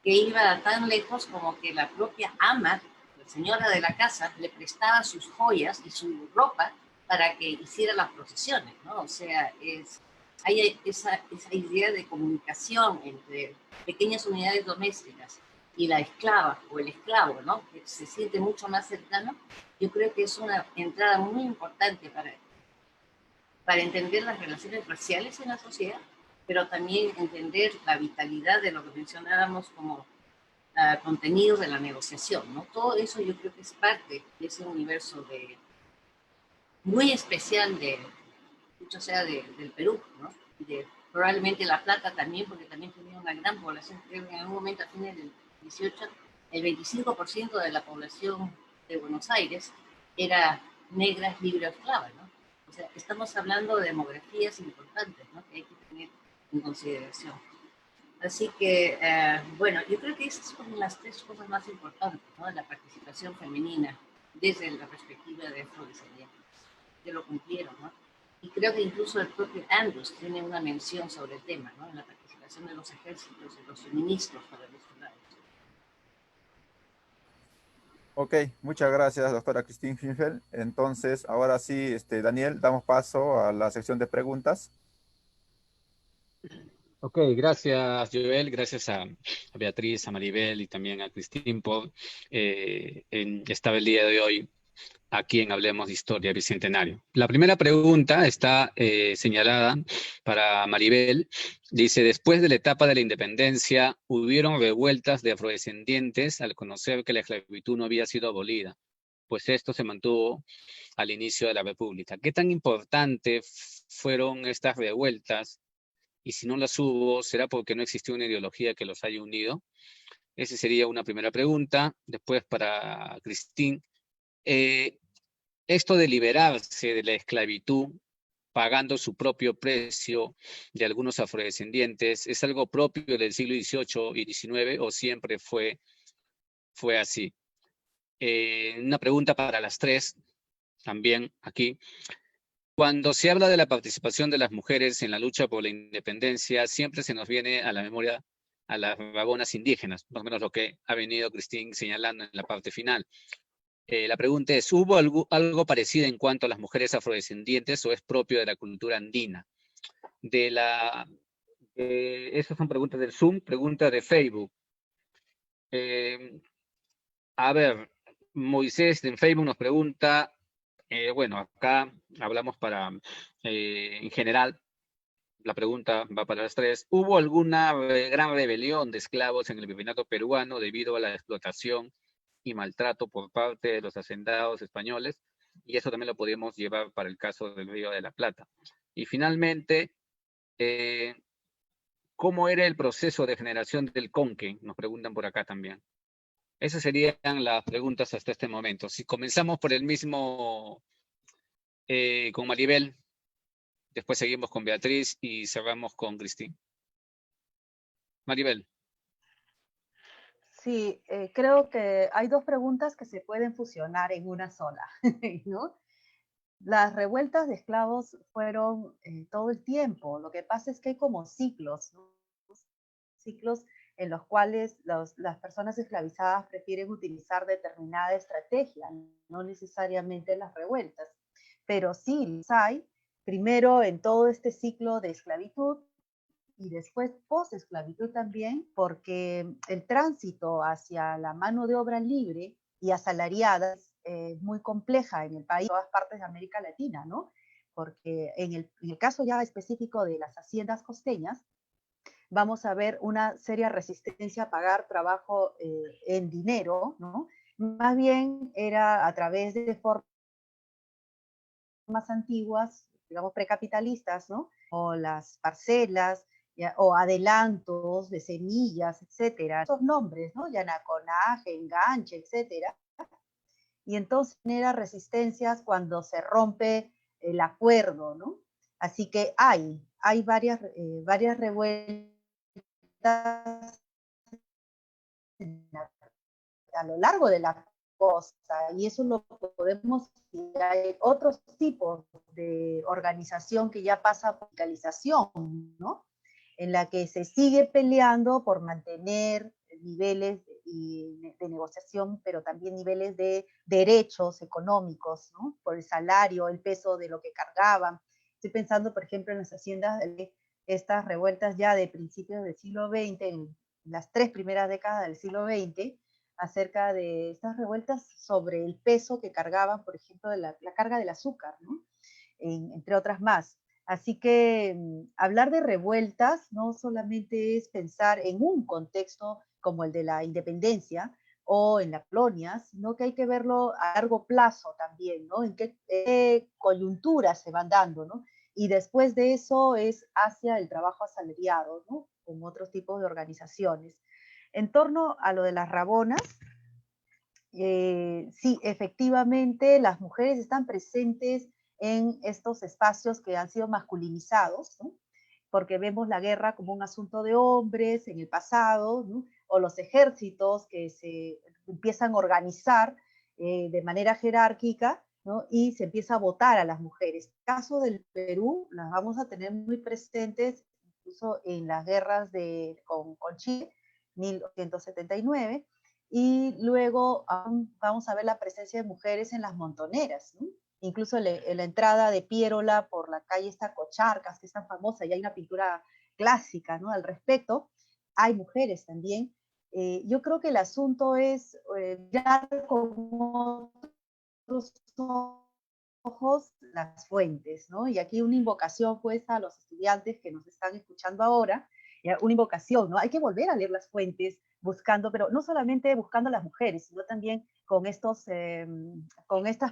que iba tan lejos como que la propia ama, la señora de la casa, le prestaba sus joyas y su ropa para que hiciera las procesiones, ¿no? O sea, hay esa idea de comunicación entre pequeñas unidades domésticas y la esclava o el esclavo, ¿no? Que se siente mucho más cercano. Yo creo que es una entrada muy importante para entender las relaciones raciales en la sociedad, pero también entender la vitalidad de lo que mencionábamos como contenidos de la negociación, ¿no? Todo eso yo creo que es parte de ese universo muy especial mucho sea del Perú, ¿no? Probablemente La Plata también, porque también tenía una gran población. Creo que en algún momento a fines del 18, el 25% de la población de Buenos Aires era negra, libre o esclava, ¿no? O sea, estamos hablando de demografías importantes, ¿no? Que hay que tener en consideración. Así que, bueno, yo creo que esas son las tres cosas más importantes, ¿no? La participación femenina desde la perspectiva de afrodescendientes, que lo cumplieron, ¿no? Y creo que incluso el propio Andrews tiene una mención sobre el tema, ¿no? En la participación de los ejércitos, de los suministros para los soldados. Ok, muchas gracias, doctora Christine Finfeld. Entonces, ahora sí, Daniel, damos paso a la sección de preguntas. Ok, gracias Joel, gracias a Beatriz, a Maribel y también a Cristín por estar el día de hoy aquí en Hablemos de Historia Bicentenario. La primera pregunta está señalada para Maribel. Dice, después de la etapa de la independencia, hubieron revueltas de afrodescendientes al conocer que la esclavitud no había sido abolida, pues esto se mantuvo al inicio de la República. ¿Qué tan importante fueron estas revueltas? Y si no las hubo, ¿será porque no existió una ideología que los haya unido? Esa sería una primera pregunta. Después para Cristín. Esto de liberarse de la esclavitud pagando su propio precio de algunos afrodescendientes, ¿es algo propio del siglo XVIII y XIX o siempre fue así? Una pregunta para las tres, también aquí. Cuando se habla de la participación de las mujeres en la lucha por la independencia, siempre se nos viene a la memoria a las vagonas indígenas, más o menos lo que ha venido Cristín señalando en la parte final. La pregunta es, ¿hubo algo parecido en cuanto a las mujeres afrodescendientes o es propio de la cultura andina? Esas son preguntas del Zoom, preguntas de Facebook. A ver, Moisés en Facebook nos pregunta, bueno, acá hablamos en general, la pregunta va para las tres. ¿Hubo alguna gran rebelión de esclavos en el virreinato peruano debido a la explotación y maltrato por parte de los hacendados españoles? Y eso también lo podríamos llevar para el caso del Río de la Plata. Y finalmente, ¿cómo era el proceso de generación del conque? Nos preguntan por acá también. Esas serían las preguntas hasta este momento. Si comenzamos por el mismo con Maribel, después seguimos con Beatriz y cerramos con Cristín. Maribel. Sí, creo que hay dos preguntas que se pueden fusionar en una sola, ¿no? Las revueltas de esclavos fueron todo el tiempo. Lo que pasa es que hay como ciclos, ¿no? Ciclos en los cuales las personas esclavizadas prefieren utilizar determinada estrategia, no necesariamente las revueltas, pero sí las hay, primero en todo este ciclo de esclavitud y después post-esclavitud también, porque el tránsito hacia la mano de obra libre y asalariada es muy compleja en el país, en todas partes de América Latina, ¿no? Porque en el caso ya específico de las haciendas costeñas, vamos a ver una seria resistencia a pagar trabajo en dinero, ¿no? Más bien era a través de formas antiguas, digamos precapitalistas, ¿no? O las parcelas, o adelantos de semillas, etcétera. Esos nombres, ¿no? Yanaconaje, enganche, etcétera. Y entonces genera resistencias cuando se rompe el acuerdo, ¿no? Así que hay varias revueltas a lo largo de la cosa, y eso lo podemos, hay otros tipos de organización que ya pasa por radicalización, ¿no? En la que se sigue peleando por mantener niveles de negociación, pero también niveles de derechos económicos, ¿no? Por el salario, el peso de lo que cargaban. Estoy pensando, por ejemplo, en las haciendas de estas revueltas ya de principios del siglo XX, en las 3 primeras décadas del siglo XX, acerca de estas revueltas sobre el peso que cargaban, por ejemplo, de la carga del azúcar, ¿no? Entre otras más. Así que hablar de revueltas no solamente es pensar en un contexto como el de la independencia o en la colonia, sino que hay que verlo a largo plazo también, ¿no? En qué coyunturas se van dando, ¿no? Y después de eso es hacia el trabajo asalariado, ¿no? Con otros tipos de organizaciones. En torno a lo de las rabonas, sí, efectivamente, las mujeres están presentes en estos espacios que han sido masculinizados, ¿no? Porque vemos la guerra como un asunto de hombres en el pasado, ¿no? O los ejércitos que se empiezan a organizar de manera jerárquica, ¿no? Y se empieza a votar a las mujeres. En el caso del Perú, las vamos a tener muy presentes incluso en las guerras con Chile, 1879, y luego vamos a ver la presencia de mujeres en las montoneras, ¿no? Incluso en la entrada de Piérola por la calle esta Cocharcas, que es tan famosa, y hay una pintura clásica, ¿no? Al respecto, hay mujeres también. Yo creo que el asunto es mirar con otros ojos las fuentes, ¿no? Y aquí una invocación pues a los estudiantes que nos están escuchando ahora, una invocación, ¿no? Hay que volver a leer las fuentes, buscando, pero no solamente buscando a las mujeres, sino también con estas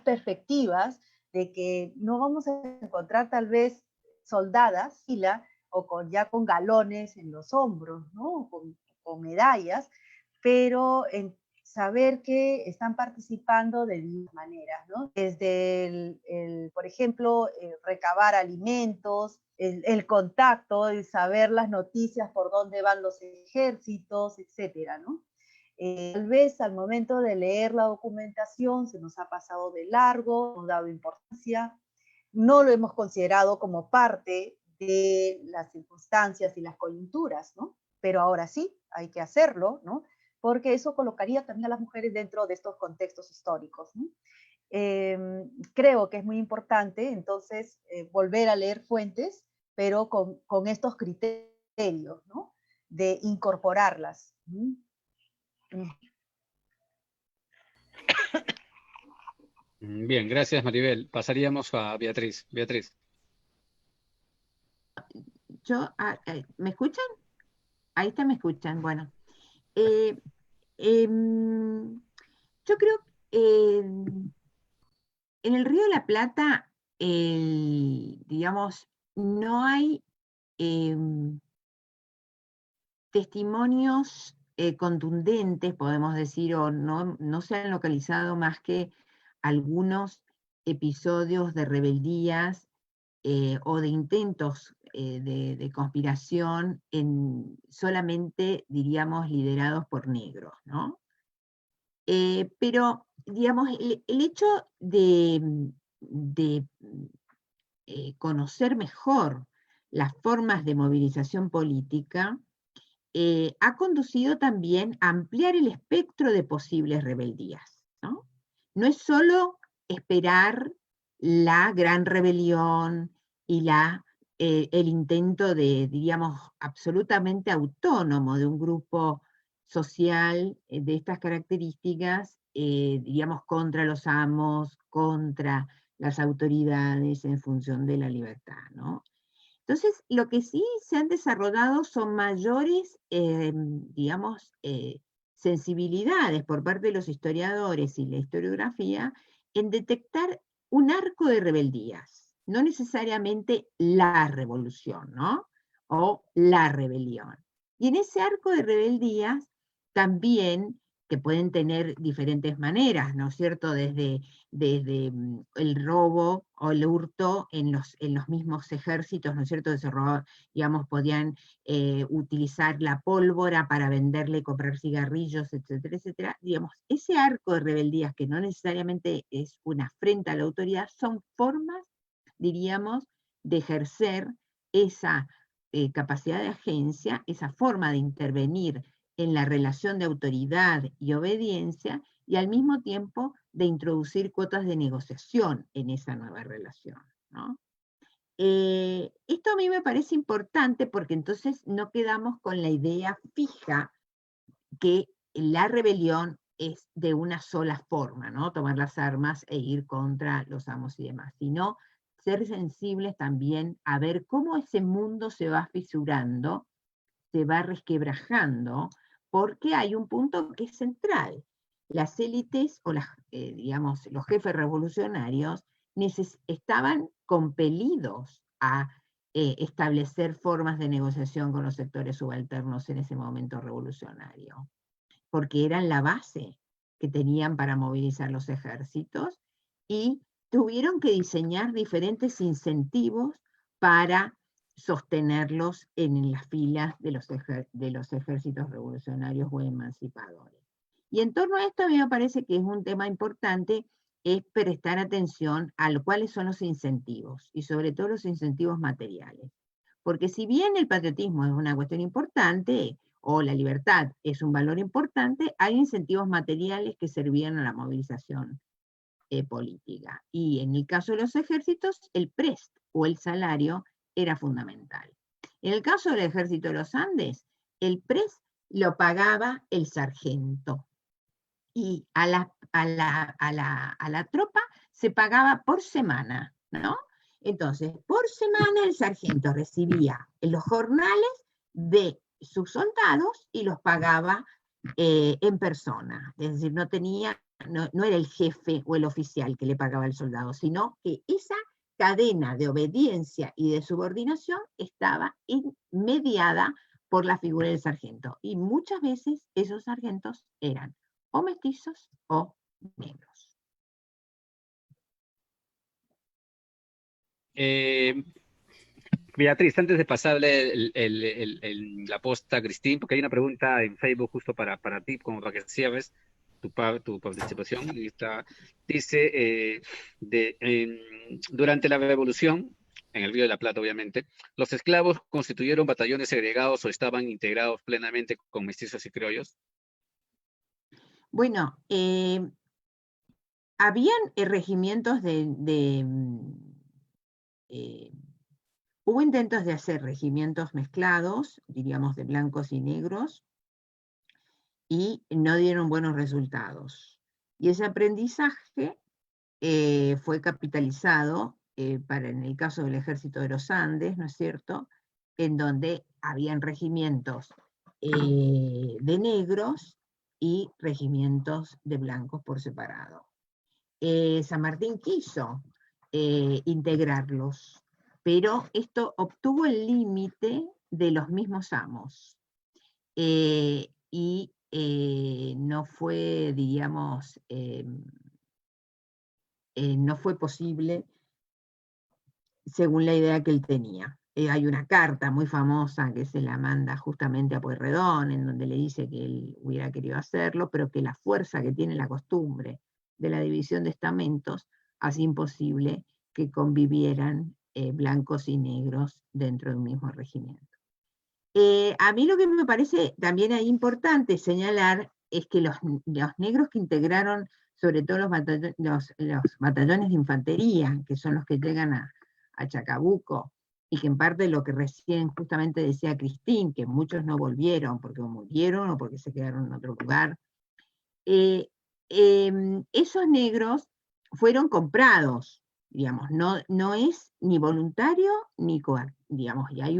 perspectivas de que no vamos a encontrar tal vez soldadas, fila, o ya con galones en los hombros, ¿no? Con medallas, pero saber que están participando de diversas maneras, ¿no? Desde por ejemplo, recabar alimentos, el contacto, el saber las noticias por dónde van los ejércitos, etcétera, ¿no? Tal vez al momento de leer la documentación se nos ha pasado de largo, no hemos dado importancia, no lo hemos considerado como parte de las circunstancias y las coyunturas, ¿no? Pero ahora sí, hay que hacerlo, ¿no? Porque eso colocaría también a las mujeres dentro de estos contextos históricos, ¿no? Creo que es muy importante, entonces, volver a leer fuentes, pero con estos criterios, ¿no? De incorporarlas. Bien, gracias Maribel. Pasaríamos a Beatriz. Beatriz. ¿Me escuchan? Ahí está, me escuchan. Bueno, yo creo que en el Río de la Plata, digamos, no hay testimonios contundentes, podemos decir, o no se han localizado más que algunos episodios de rebeldías o de intentos de conspiración solamente, diríamos, liderados por negros, ¿no? Pero, digamos, el hecho de conocer mejor las formas de movilización política ha conducido también a ampliar el espectro de posibles rebeldías, ¿no? No es solo esperar la gran rebelión y el intento digamos, absolutamente autónomo de un grupo social de estas características, digamos, contra los amos, contra las autoridades en función de la libertad, ¿no? Entonces, lo que sí se han desarrollado son mayores, digamos, sensibilidades por parte de los historiadores y la historiografía en detectar un arco de rebeldías, no necesariamente la revolución, ¿no? O la rebelión. Y en ese arco de rebeldías también que pueden tener diferentes maneras, ¿no es cierto? Desde el robo o el hurto en los mismos ejércitos, ¿no es cierto? Se robaban, digamos, podían utilizar la pólvora para venderle, comprar cigarrillos, etcétera, etcétera. Digamos, ese arco de rebeldías, que no necesariamente es una afrenta a la autoridad, son formas, diríamos, de ejercer esa capacidad de agencia, esa forma de intervenir en la relación de autoridad y obediencia, y al mismo tiempo de introducir cuotas de negociación en esa nueva relación, ¿no? Esto a mí me parece importante porque entonces no quedamos con la idea fija que la rebelión es de una sola forma, ¿no? Tomar las armas e ir contra los amos y demás, sino ser sensibles también a ver cómo ese mundo se va fisurando, se va resquebrajando, porque hay un punto que es central. Las élites, o digamos, los jefes revolucionarios, estaban compelidos a establecer formas de negociación con los sectores subalternos en ese momento revolucionario, porque eran la base que tenían para movilizar los ejércitos, y tuvieron que diseñar diferentes incentivos para sostenerlos en las filas de los ejércitos revolucionarios o emancipadores. Y en torno a esto a mí me parece que es un tema importante, es prestar atención a cuáles son los incentivos, y sobre todo los incentivos materiales. Porque si bien el patriotismo es una cuestión importante, o la libertad es un valor importante, hay incentivos materiales que servían a la movilización política. Y en el caso de los ejércitos, el prest o el salario era fundamental. En el caso del ejército de los Andes, el prest lo pagaba el sargento, y a la tropa se pagaba por semana, ¿no? Entonces, por semana el sargento recibía los jornales de sus soldados y los pagaba en persona. Es decir, no era el jefe o el oficial que le pagaba al soldado, sino que esa cadena de obediencia y de subordinación estaba mediada por la figura del sargento. Y muchas veces esos sargentos eran o mestizos o negros. Beatriz, antes de pasarle la posta a Cristín, porque hay una pregunta en Facebook justo para ti, como para que cierres tu participación, y dice, durante la Revolución, en el Río de la Plata obviamente, ¿los esclavos constituyeron batallones segregados o estaban integrados plenamente con mestizos y criollos? Bueno, habían regimientos hubo intentos de hacer regimientos mezclados, diríamos de blancos y negros, y no dieron buenos resultados. Y ese aprendizaje fue capitalizado en el caso del ejército de los Andes, ¿no es cierto?, en donde habían regimientos de negros y regimientos de blancos por separado. San Martín quiso integrarlos, pero esto obtuvo el límite de los mismos amos, y no fue, diríamos, no fue posible según la idea que él tenía. Hay una carta muy famosa que se la manda justamente a Pueyrredón, en donde le dice que él hubiera querido hacerlo, pero que la fuerza que tiene la costumbre de la división de estamentos hace imposible que convivieran blancos y negros dentro de un mismo regimiento. A mí lo que me parece también ahí importante señalar es que los negros que integraron sobre todo los batallones de infantería, que son los que llegan a Chacabuco, y que en parte lo que recién justamente decía Cristín, que muchos no volvieron porque murieron o porque se quedaron en otro lugar, esos negros fueron comprados, digamos, no es ni voluntario ni digamos, y hay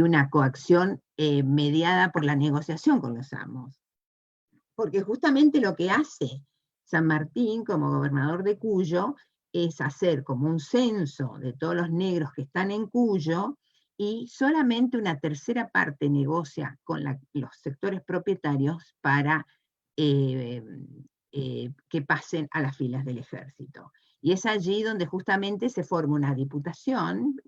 una coacción mediada por la negociación con los amos. Porque justamente lo que hace San Martín como gobernador de Cuyo es hacer como un censo de todos los negros que están en Cuyo y solamente una tercera parte negocia con los sectores propietarios para que pasen a las filas del ejército. Y es allí donde justamente se forma una diputación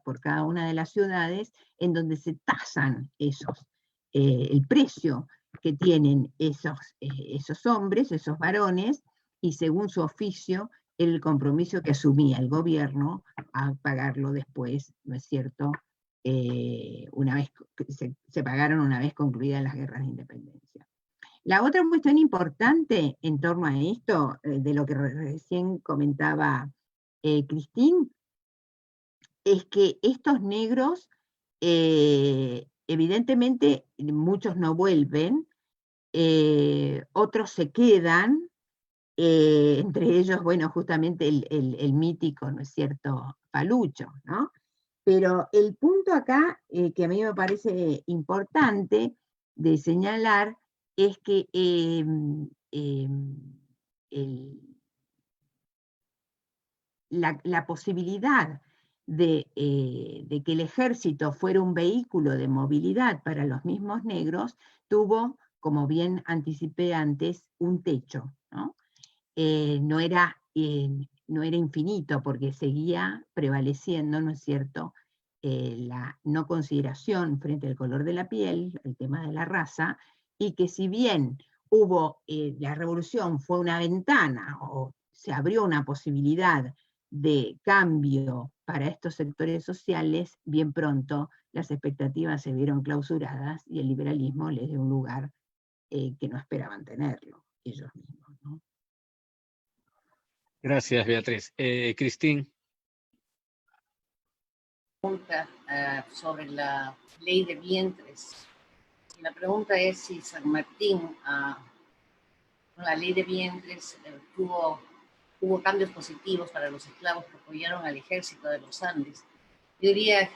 por cada una de las ciudades, en donde se tasan el precio que tienen esos hombres, esos varones, y según su oficio, el compromiso que asumía el gobierno a pagarlo después, ¿no es cierto? Una vez se pagaron una vez concluidas las guerras de independencia. La otra cuestión importante en torno a esto, de lo que recién comentaba Cristín, es que estos negros, evidentemente, muchos no vuelven, otros se quedan, entre ellos, bueno, justamente el mítico, ¿no es cierto?, Palucho, ¿no? Pero el punto acá, que a mí me parece importante de señalar, es que la posibilidad de que el ejército fuera un vehículo de movilidad para los mismos negros tuvo, como bien anticipé antes, un techo, ¿no? No era infinito, porque seguía prevaleciendo, ¿no es cierto?, la no consideración frente al color de la piel, el tema de la raza, y que si bien la revolución fue una ventana, o se abrió una posibilidad de cambio para estos sectores sociales, bien pronto las expectativas se vieron clausuradas y el liberalismo les dio un lugar que no esperaban tenerlo ellos mismos, ¿no? Gracias, Beatriz. Cristín. Pregunta sobre la ley de vientres. La pregunta es si San Martín, con la ley de vientres, hubo cambios positivos para los esclavos que apoyaron al ejército de los Andes. Yo diría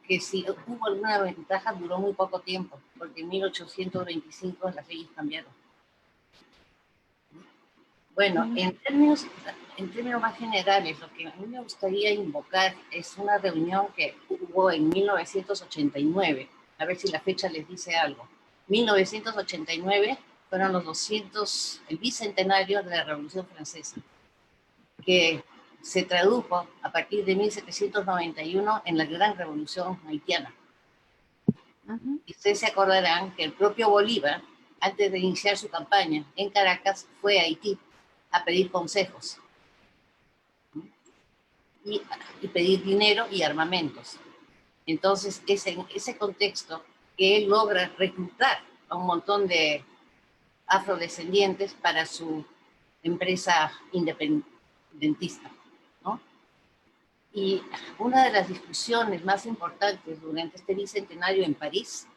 que si hubo alguna ventaja, duró muy poco tiempo, porque en 1825 las leyes cambiaron. Bueno, en términos más generales, lo que a mí me gustaría invocar es una reunión que hubo en 1989, a ver si la fecha les dice algo. 1989 fueron el bicentenario de la Revolución Francesa, que se tradujo a partir de 1791 en la Gran Revolución Haitiana. Y ustedes se acordarán que el propio Bolívar, antes de iniciar su campaña en Caracas, fue a Haití a pedir consejos y pedir dinero y armamentos. Entonces, es en ese contexto que él logra reclutar a un montón de afrodescendientes para su empresa independentista, ¿no? Y una de las discusiones más importantes durante este bicentenario en París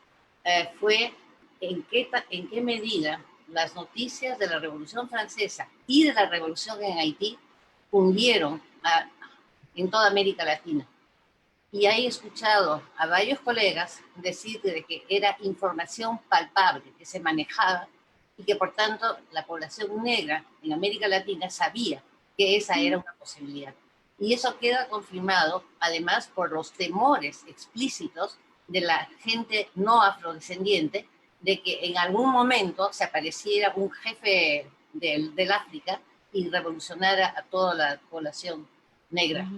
fue en qué medida las noticias de la Revolución Francesa y de la Revolución en Haití hundieron en toda América Latina. Y he escuchado a varios colegas decir de que era información palpable, que se manejaba y que por tanto la población negra en América Latina sabía que esa era una posibilidad. Y eso queda confirmado además por los temores explícitos de la gente no afrodescendiente de que en algún momento se apareciera un jefe del África y revolucionara a toda la población negra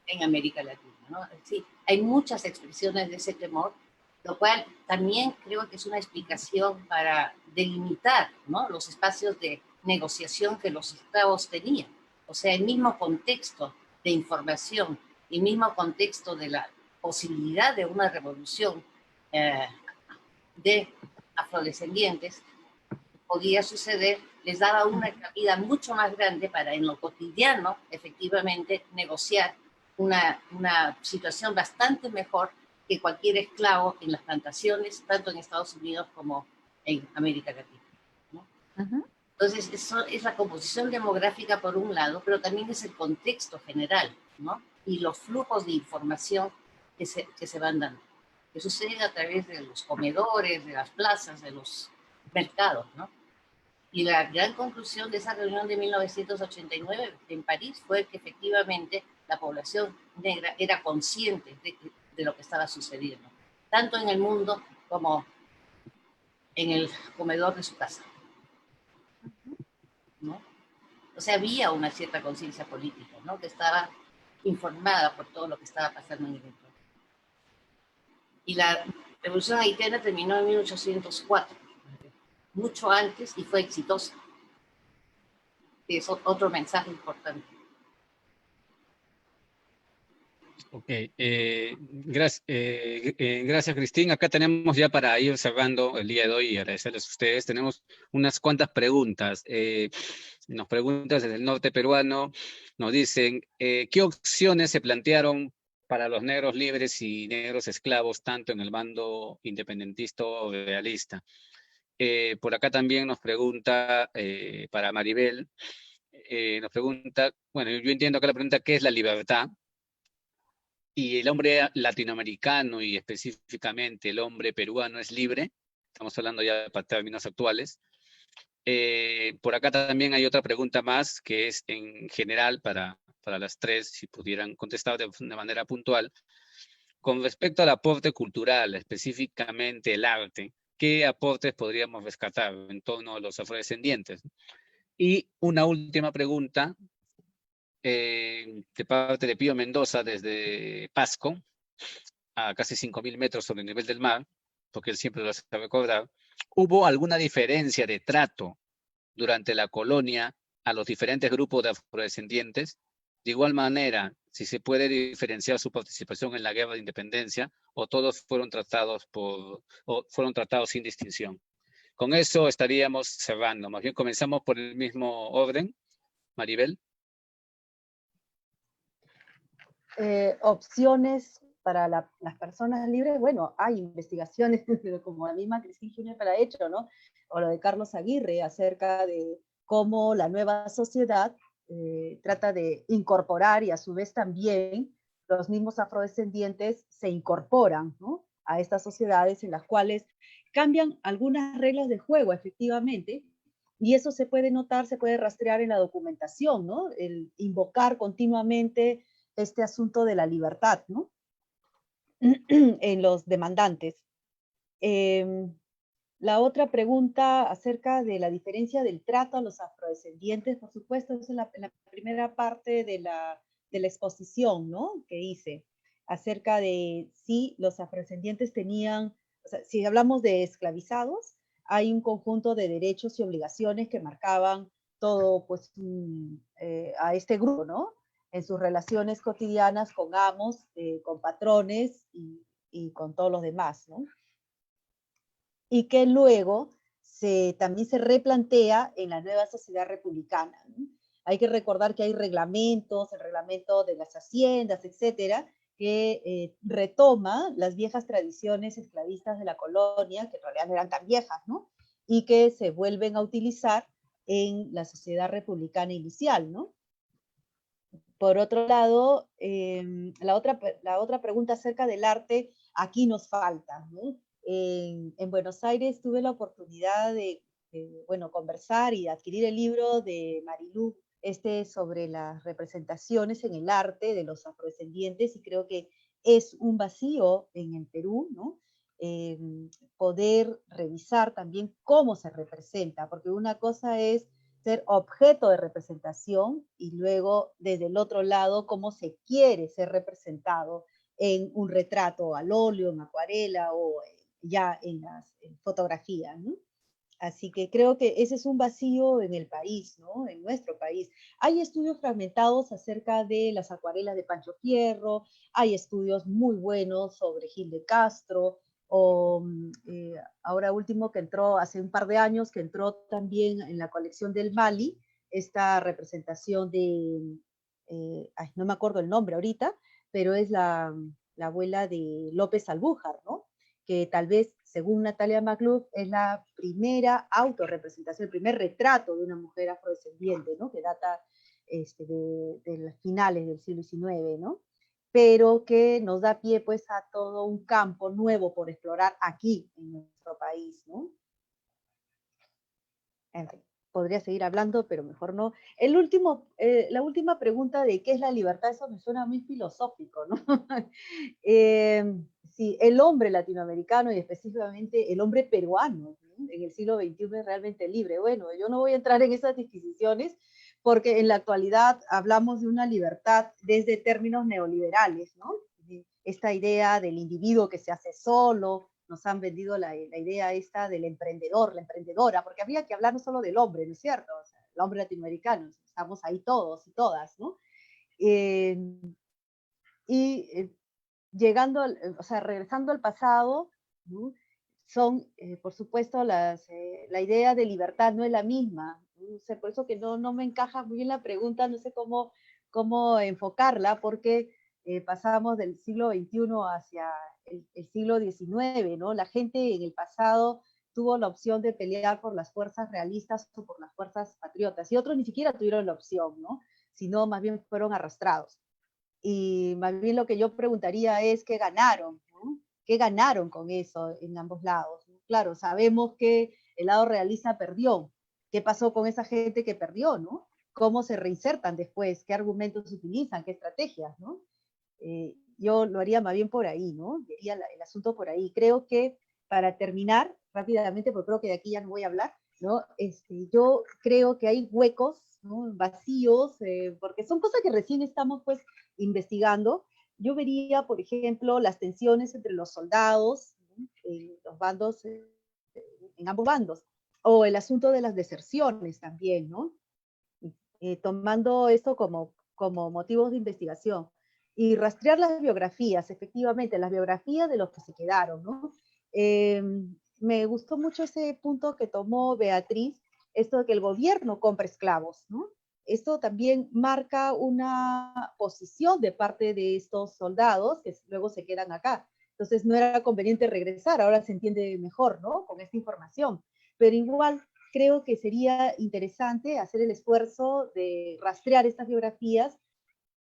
en América Latina, ¿no? Sí, hay muchas expresiones de ese temor, lo cual también creo que es una explicación para delimitar, ¿no?, los espacios de negociación que los estados tenían. O sea, el mismo contexto de información, el mismo contexto de la posibilidad de una revolución de afrodescendientes podía suceder, les daba una cabida mucho más grande para en lo cotidiano efectivamente negociar una situación bastante mejor que cualquier esclavo en las plantaciones, tanto en Estados Unidos como en América Latina, ¿no? Entonces, eso es la composición demográfica por un lado, pero también es el contexto general, ¿no?, y los flujos de información que se van dando, que suceden a través de los comedores, de las plazas, de los mercados, ¿no? Y la gran conclusión de esa reunión de 1989 en París fue que efectivamente la población negra era consciente de lo que estaba sucediendo, tanto en el mundo como en el comedor de su casa, ¿no? O sea, había una cierta conciencia política, ¿no? Que estaba informada por todo lo que estaba pasando en el entorno. Y la revolución haitiana terminó en 1804, mucho antes, y fue exitosa. Y es otro mensaje importante. Ok, gracias Cristín. Acá tenemos ya para ir cerrando el día de hoy y agradecerles a ustedes. Tenemos unas cuantas preguntas. Nos preguntan desde el norte peruano, nos dicen, ¿qué opciones se plantearon para los negros libres y negros esclavos, tanto en el bando independentista o realista? Por acá también nos pregunta, para Maribel, nos pregunta, bueno, yo entiendo acá la pregunta, ¿qué es la libertad? Y el hombre latinoamericano y específicamente el hombre peruano es libre. Estamos hablando ya para términos actuales. Por acá también hay otra pregunta más que es en general para las tres, si pudieran contestar de manera puntual. Con respecto al aporte cultural, específicamente el arte, ¿qué aportes podríamos rescatar en torno a los afrodescendientes? Y una última pregunta de parte de Pío Mendoza desde Pasco, a casi 5.000 metros sobre el nivel del mar, porque él siempre lo hace recordar. ¿Hubo alguna diferencia de trato durante la colonia a los diferentes grupos de afrodescendientes? De igual manera, si se puede diferenciar su participación en la guerra de independencia, o todos fueron tratados sin distinción. Con eso estaríamos cerrando. Más bien comenzamos por el mismo orden. Maribel. Opciones para las personas libres, bueno, hay investigaciones, como la misma Cristina Juniper ha hecho, ¿no? O lo de Carlos Aguirre acerca de cómo la nueva sociedad trata de incorporar y a su vez también los mismos afrodescendientes se incorporan, ¿no? A estas sociedades en las cuales cambian algunas reglas de juego, efectivamente, y eso se puede notar, se puede rastrear en la documentación, ¿no? El invocar continuamente este asunto de la libertad, ¿no? En los demandantes. La otra pregunta acerca de la diferencia del trato a los afrodescendientes, por supuesto, es en la primera parte de la exposición, ¿no? Que hice, acerca de si los afrodescendientes tenían, o sea, si hablamos de esclavizados, hay un conjunto de derechos y obligaciones que marcaban todo, pues, a este grupo, ¿no? En sus relaciones cotidianas con amos, con patrones y con todos los demás, ¿no? Y que luego también se replantea en la nueva sociedad republicana, ¿no? Hay que recordar que hay reglamentos, el reglamento de las haciendas, etcétera, que retoma las viejas tradiciones esclavistas de la colonia, que en realidad no eran tan viejas, ¿no? Y que se vuelven a utilizar en la sociedad republicana inicial, ¿no? Por otro lado, la otra pregunta acerca del arte, aquí nos falta, ¿no? En Buenos Aires tuve la oportunidad de, bueno, conversar y adquirir el libro de Marilú, sobre las representaciones en el arte de los afrodescendientes, y creo que es un vacío en el Perú, ¿no? Poder revisar también cómo se representa, porque una cosa es ser objeto de representación y luego desde el otro lado cómo se quiere ser representado en un retrato al óleo, en acuarela o ya en fotografías, ¿no? Así que creo que ese es un vacío en el país, ¿no? En nuestro país. Hay estudios fragmentados acerca de las acuarelas de Pancho Fierro, hay estudios muy buenos sobre Gil de Castro, o ahora último que entró hace un par de años, que entró también en la colección del Mali, esta representación de, no me acuerdo el nombre ahorita, pero es la abuela de López Albújar, ¿no? Que tal vez, según Natalia McLuff, es la primera autorrepresentación, el primer retrato de una mujer afrodescendiente, ¿no? Que data de las finales del siglo XIX, ¿no? Pero que nos da pie pues a todo un campo nuevo por explorar aquí en nuestro país, ¿no? En fin, podría seguir hablando, pero mejor no. La última pregunta de qué es la libertad, eso me suena muy filosófico, ¿no? Sí, el hombre latinoamericano y específicamente el hombre peruano, ¿no? En el siglo XXI es realmente libre. Bueno, yo no voy a entrar en esas disquisiciones porque en la actualidad hablamos de una libertad desde términos neoliberales, ¿no? Esta idea del individuo que se hace solo, nos han vendido la idea esta del emprendedor, la emprendedora, porque habría que hablar no solo del hombre, ¿no es cierto? O sea, el hombre latinoamericano, estamos ahí todos y todas, ¿no? Eh, y llegando, o sea, regresando al pasado, ¿no? Son, por supuesto, la idea de libertad no es la misma. ¿No? sé, por eso que no me encaja muy bien la pregunta, no sé cómo enfocarla, porque pasamos del siglo XXI hacia el siglo XIX, ¿no? La gente en el pasado tuvo la opción de pelear por las fuerzas realistas o por las fuerzas patriotas, y otros ni siquiera tuvieron la opción, ¿no? Sino más bien fueron arrastrados. Y más bien lo que yo preguntaría es qué ganaron, ¿no? ¿Qué ganaron con eso en ambos lados? Claro, sabemos que el lado realista perdió. ¿Qué pasó con esa gente que perdió, no? ¿Cómo se reinsertan después? ¿Qué argumentos utilizan? ¿Qué estrategias, no? Yo lo haría más bien por ahí, ¿no? Diría el asunto por ahí. Creo que para terminar rápidamente, porque creo que de aquí ya no voy a hablar, ¿no? Yo creo que hay huecos, ¿no? Vacíos, porque son cosas que recién estamos pues investigando. Yo vería, por ejemplo, las tensiones entre los soldados, ¿no? Los bandos, en ambos bandos, o el asunto de las deserciones también, ¿no? Tomando esto como motivos de investigación y rastrear las biografías, efectivamente, las biografías de los que se quedaron, ¿no? Eh, Me gustó mucho ese punto que tomó Beatriz, esto de que el gobierno compra esclavos, ¿no? Esto también marca una posición de parte de estos soldados que luego se quedan acá. Entonces no era conveniente regresar, ahora se entiende mejor, ¿no? Con esta información. Pero igual creo que sería interesante hacer el esfuerzo de rastrear estas biografías.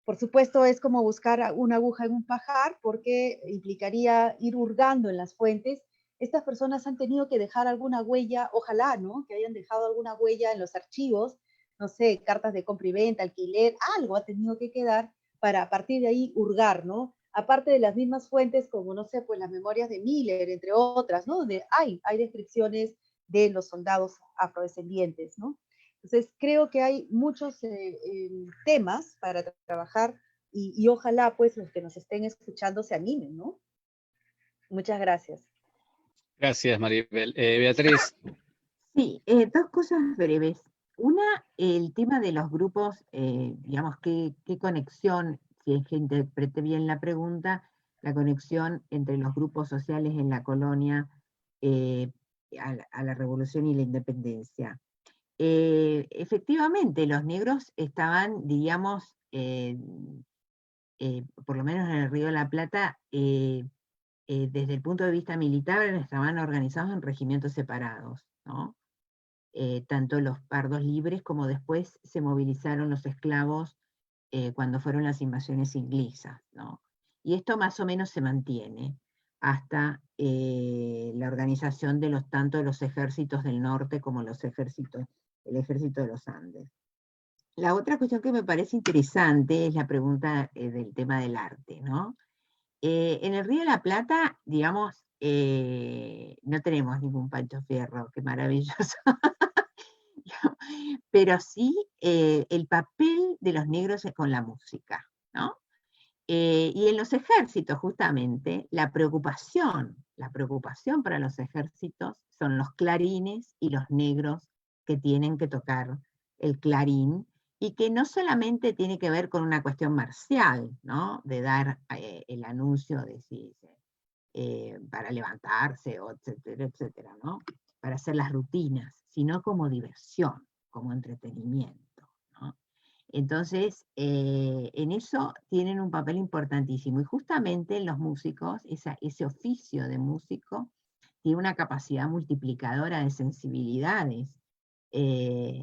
Por supuesto, es como buscar una aguja en un pajar, porque implicaría ir hurgando en las fuentes. Estas personas han tenido que dejar alguna huella, ojalá, ¿no? Que hayan dejado alguna huella en los archivos, no sé, cartas de compra y venta, alquiler, algo ha tenido que quedar para a partir de ahí hurgar, ¿no? Aparte de las mismas fuentes, como, no sé, pues las memorias de Miller, entre otras, ¿no? Donde hay descripciones de los soldados afrodescendientes, ¿no? Entonces, creo que hay muchos temas para trabajar y ojalá pues los que nos estén escuchando se animen, ¿no? Muchas gracias. Gracias, Maribel. Beatriz. Sí, dos cosas breves. Una, el tema de los grupos, digamos, qué conexión, si es que interpreté bien la pregunta, la conexión entre los grupos sociales en la colonia a la revolución y la independencia. Efectivamente, los negros estaban, diríamos, por lo menos en el Río de la Plata, desde el punto de vista militar, estaban organizados en regimientos separados, ¿no? Tanto los pardos libres como después se movilizaron los esclavos cuando fueron las invasiones inglesas, ¿no? Y esto más o menos se mantiene hasta la organización de tanto de los ejércitos del norte como el ejército de los Andes. La otra cuestión que me parece interesante es la pregunta del tema del arte, ¿no? En el Río de la Plata, digamos, no tenemos ningún Pancho Fierro, qué maravilloso. Pero sí el papel de los negros con la música, ¿no? Y en los ejércitos, justamente, la preocupación para los ejércitos son los clarines y los negros que tienen que tocar el clarín, y que no solamente tiene que ver con una cuestión marcial, ¿no? De dar el anuncio de para levantarse, etcétera, etcétera, ¿no? Para hacer las rutinas, sino como diversión, como entretenimiento, ¿no? Entonces, en eso tienen un papel importantísimo, y justamente los músicos, ese oficio de músico, tiene una capacidad multiplicadora de sensibilidades,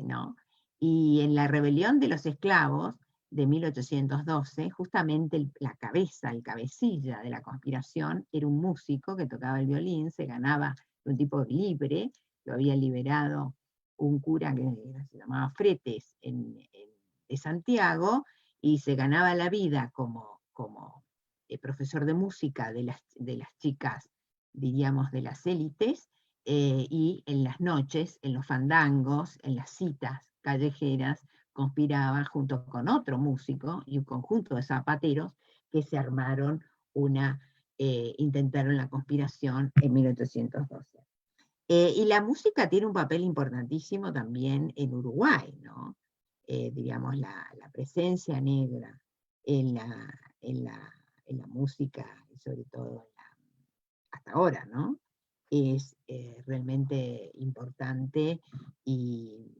¿no? Y en la rebelión de los esclavos de 1812, justamente la cabeza, el cabecilla de la conspiración, era un músico que tocaba el violín, se ganaba, un tipo libre, lo había liberado un cura que se llamaba Fretes de Santiago, y se ganaba la vida como profesor de música de las chicas, diríamos, de las élites, y en las noches, en los fandangos, en las citas callejeras, conspiraba junto con otro músico y un conjunto de zapateros que se armaron intentaron la conspiración en 1812. Y la música tiene un papel importantísimo también en Uruguay, ¿no? Diríamos, la presencia negra en la música, y sobre todo hasta ahora, ¿no? Es realmente importante, y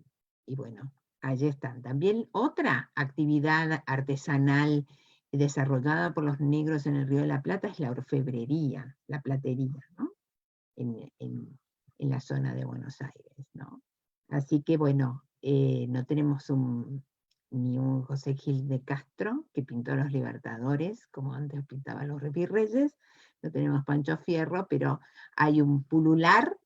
bueno, allí están. También otra actividad artesanal desarrollada por los negros en el Río de la Plata es la orfebrería, la platería, ¿no? En la zona de Buenos Aires, ¿no? Así que bueno, no tenemos ni un José Gil de Castro, que pintó los Libertadores, como antes pintaba los Virreyes, no tenemos Pancho Fierro, pero hay un pulular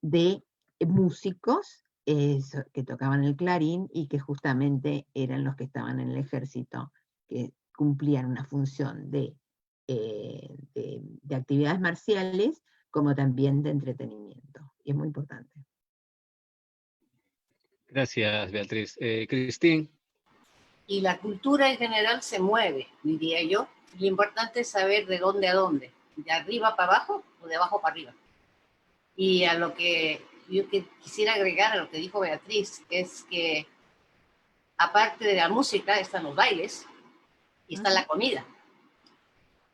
de músicos que tocaban el clarín y que justamente eran los que estaban en el ejército, que cumplían una función de actividades marciales, como también de entretenimiento, y es muy importante. Gracias, Beatriz. Cristín. Y la cultura en general se mueve, diría yo. Lo importante es saber de dónde a dónde, de arriba para abajo o de abajo para arriba. Y a lo que yo quisiera agregar a lo que dijo Beatriz, es que aparte de la música están los bailes y está la comida.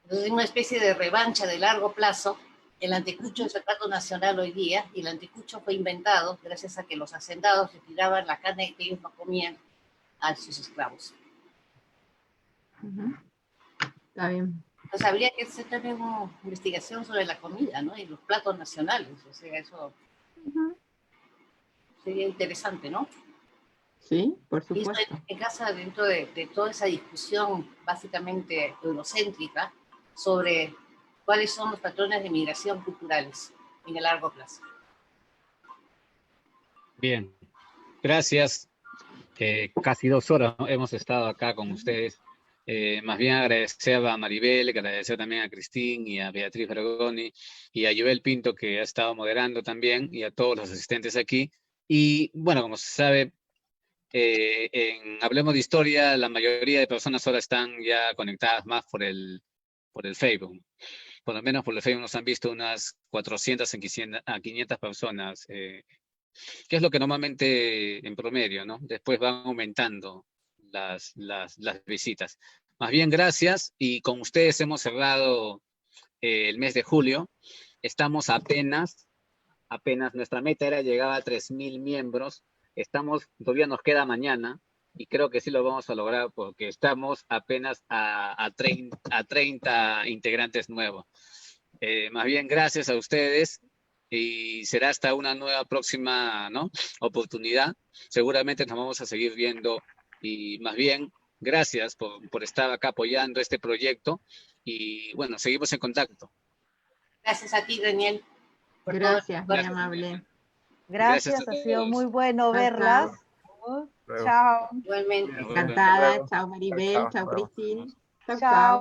Entonces, es una especie de revancha de largo plazo. El anticucho es el plato nacional hoy día, y el anticucho fue inventado gracias a que los hacendados retiraban la carne que ellos no comían a sus esclavos. Está bien. Entonces habría que hacer también una investigación sobre la comida, ¿no? Y los platos nacionales, o sea, eso sería interesante, ¿no? Sí, por Y supuesto. eso en casa, dentro de toda esa discusión básicamente eurocéntrica sobre cuáles son los patrones de migración culturales en el largo plazo. Bien, gracias. Casi 2 horas, ¿no? Hemos estado acá con ustedes. Más bien agradecer a Maribel, agradecer también a Cristín y a Beatriz Vergoni y a Joel Pinto, que ha estado moderando también, y a todos los asistentes aquí. Y bueno, como se sabe, en Hablemos de Historia, la mayoría de personas ahora están ya conectadas más por el Facebook. Por lo menos por el Facebook nos han visto unas 400 a 500 personas, que es lo que normalmente en promedio, ¿no? Después van aumentando las visitas. Más bien, gracias, y con ustedes hemos cerrado el mes de julio. Estamos apenas, nuestra meta era llegar a 3,000 miembros. Todavía nos queda mañana, y creo que sí lo vamos a lograr, porque estamos apenas a 30 integrantes nuevos. Más bien, gracias a ustedes, y será hasta una nueva próxima, ¿no?, oportunidad. Seguramente nos vamos a seguir viendo, y más bien, gracias por estar acá apoyando este proyecto, y bueno, seguimos en contacto. Gracias a ti, Daniel. Gracias, muy amable. Gracias, ha sido muy bueno verlas. Chao. Chao. Igualmente. Encantada. Chao, Maribel. Chao, Cristín. Chao.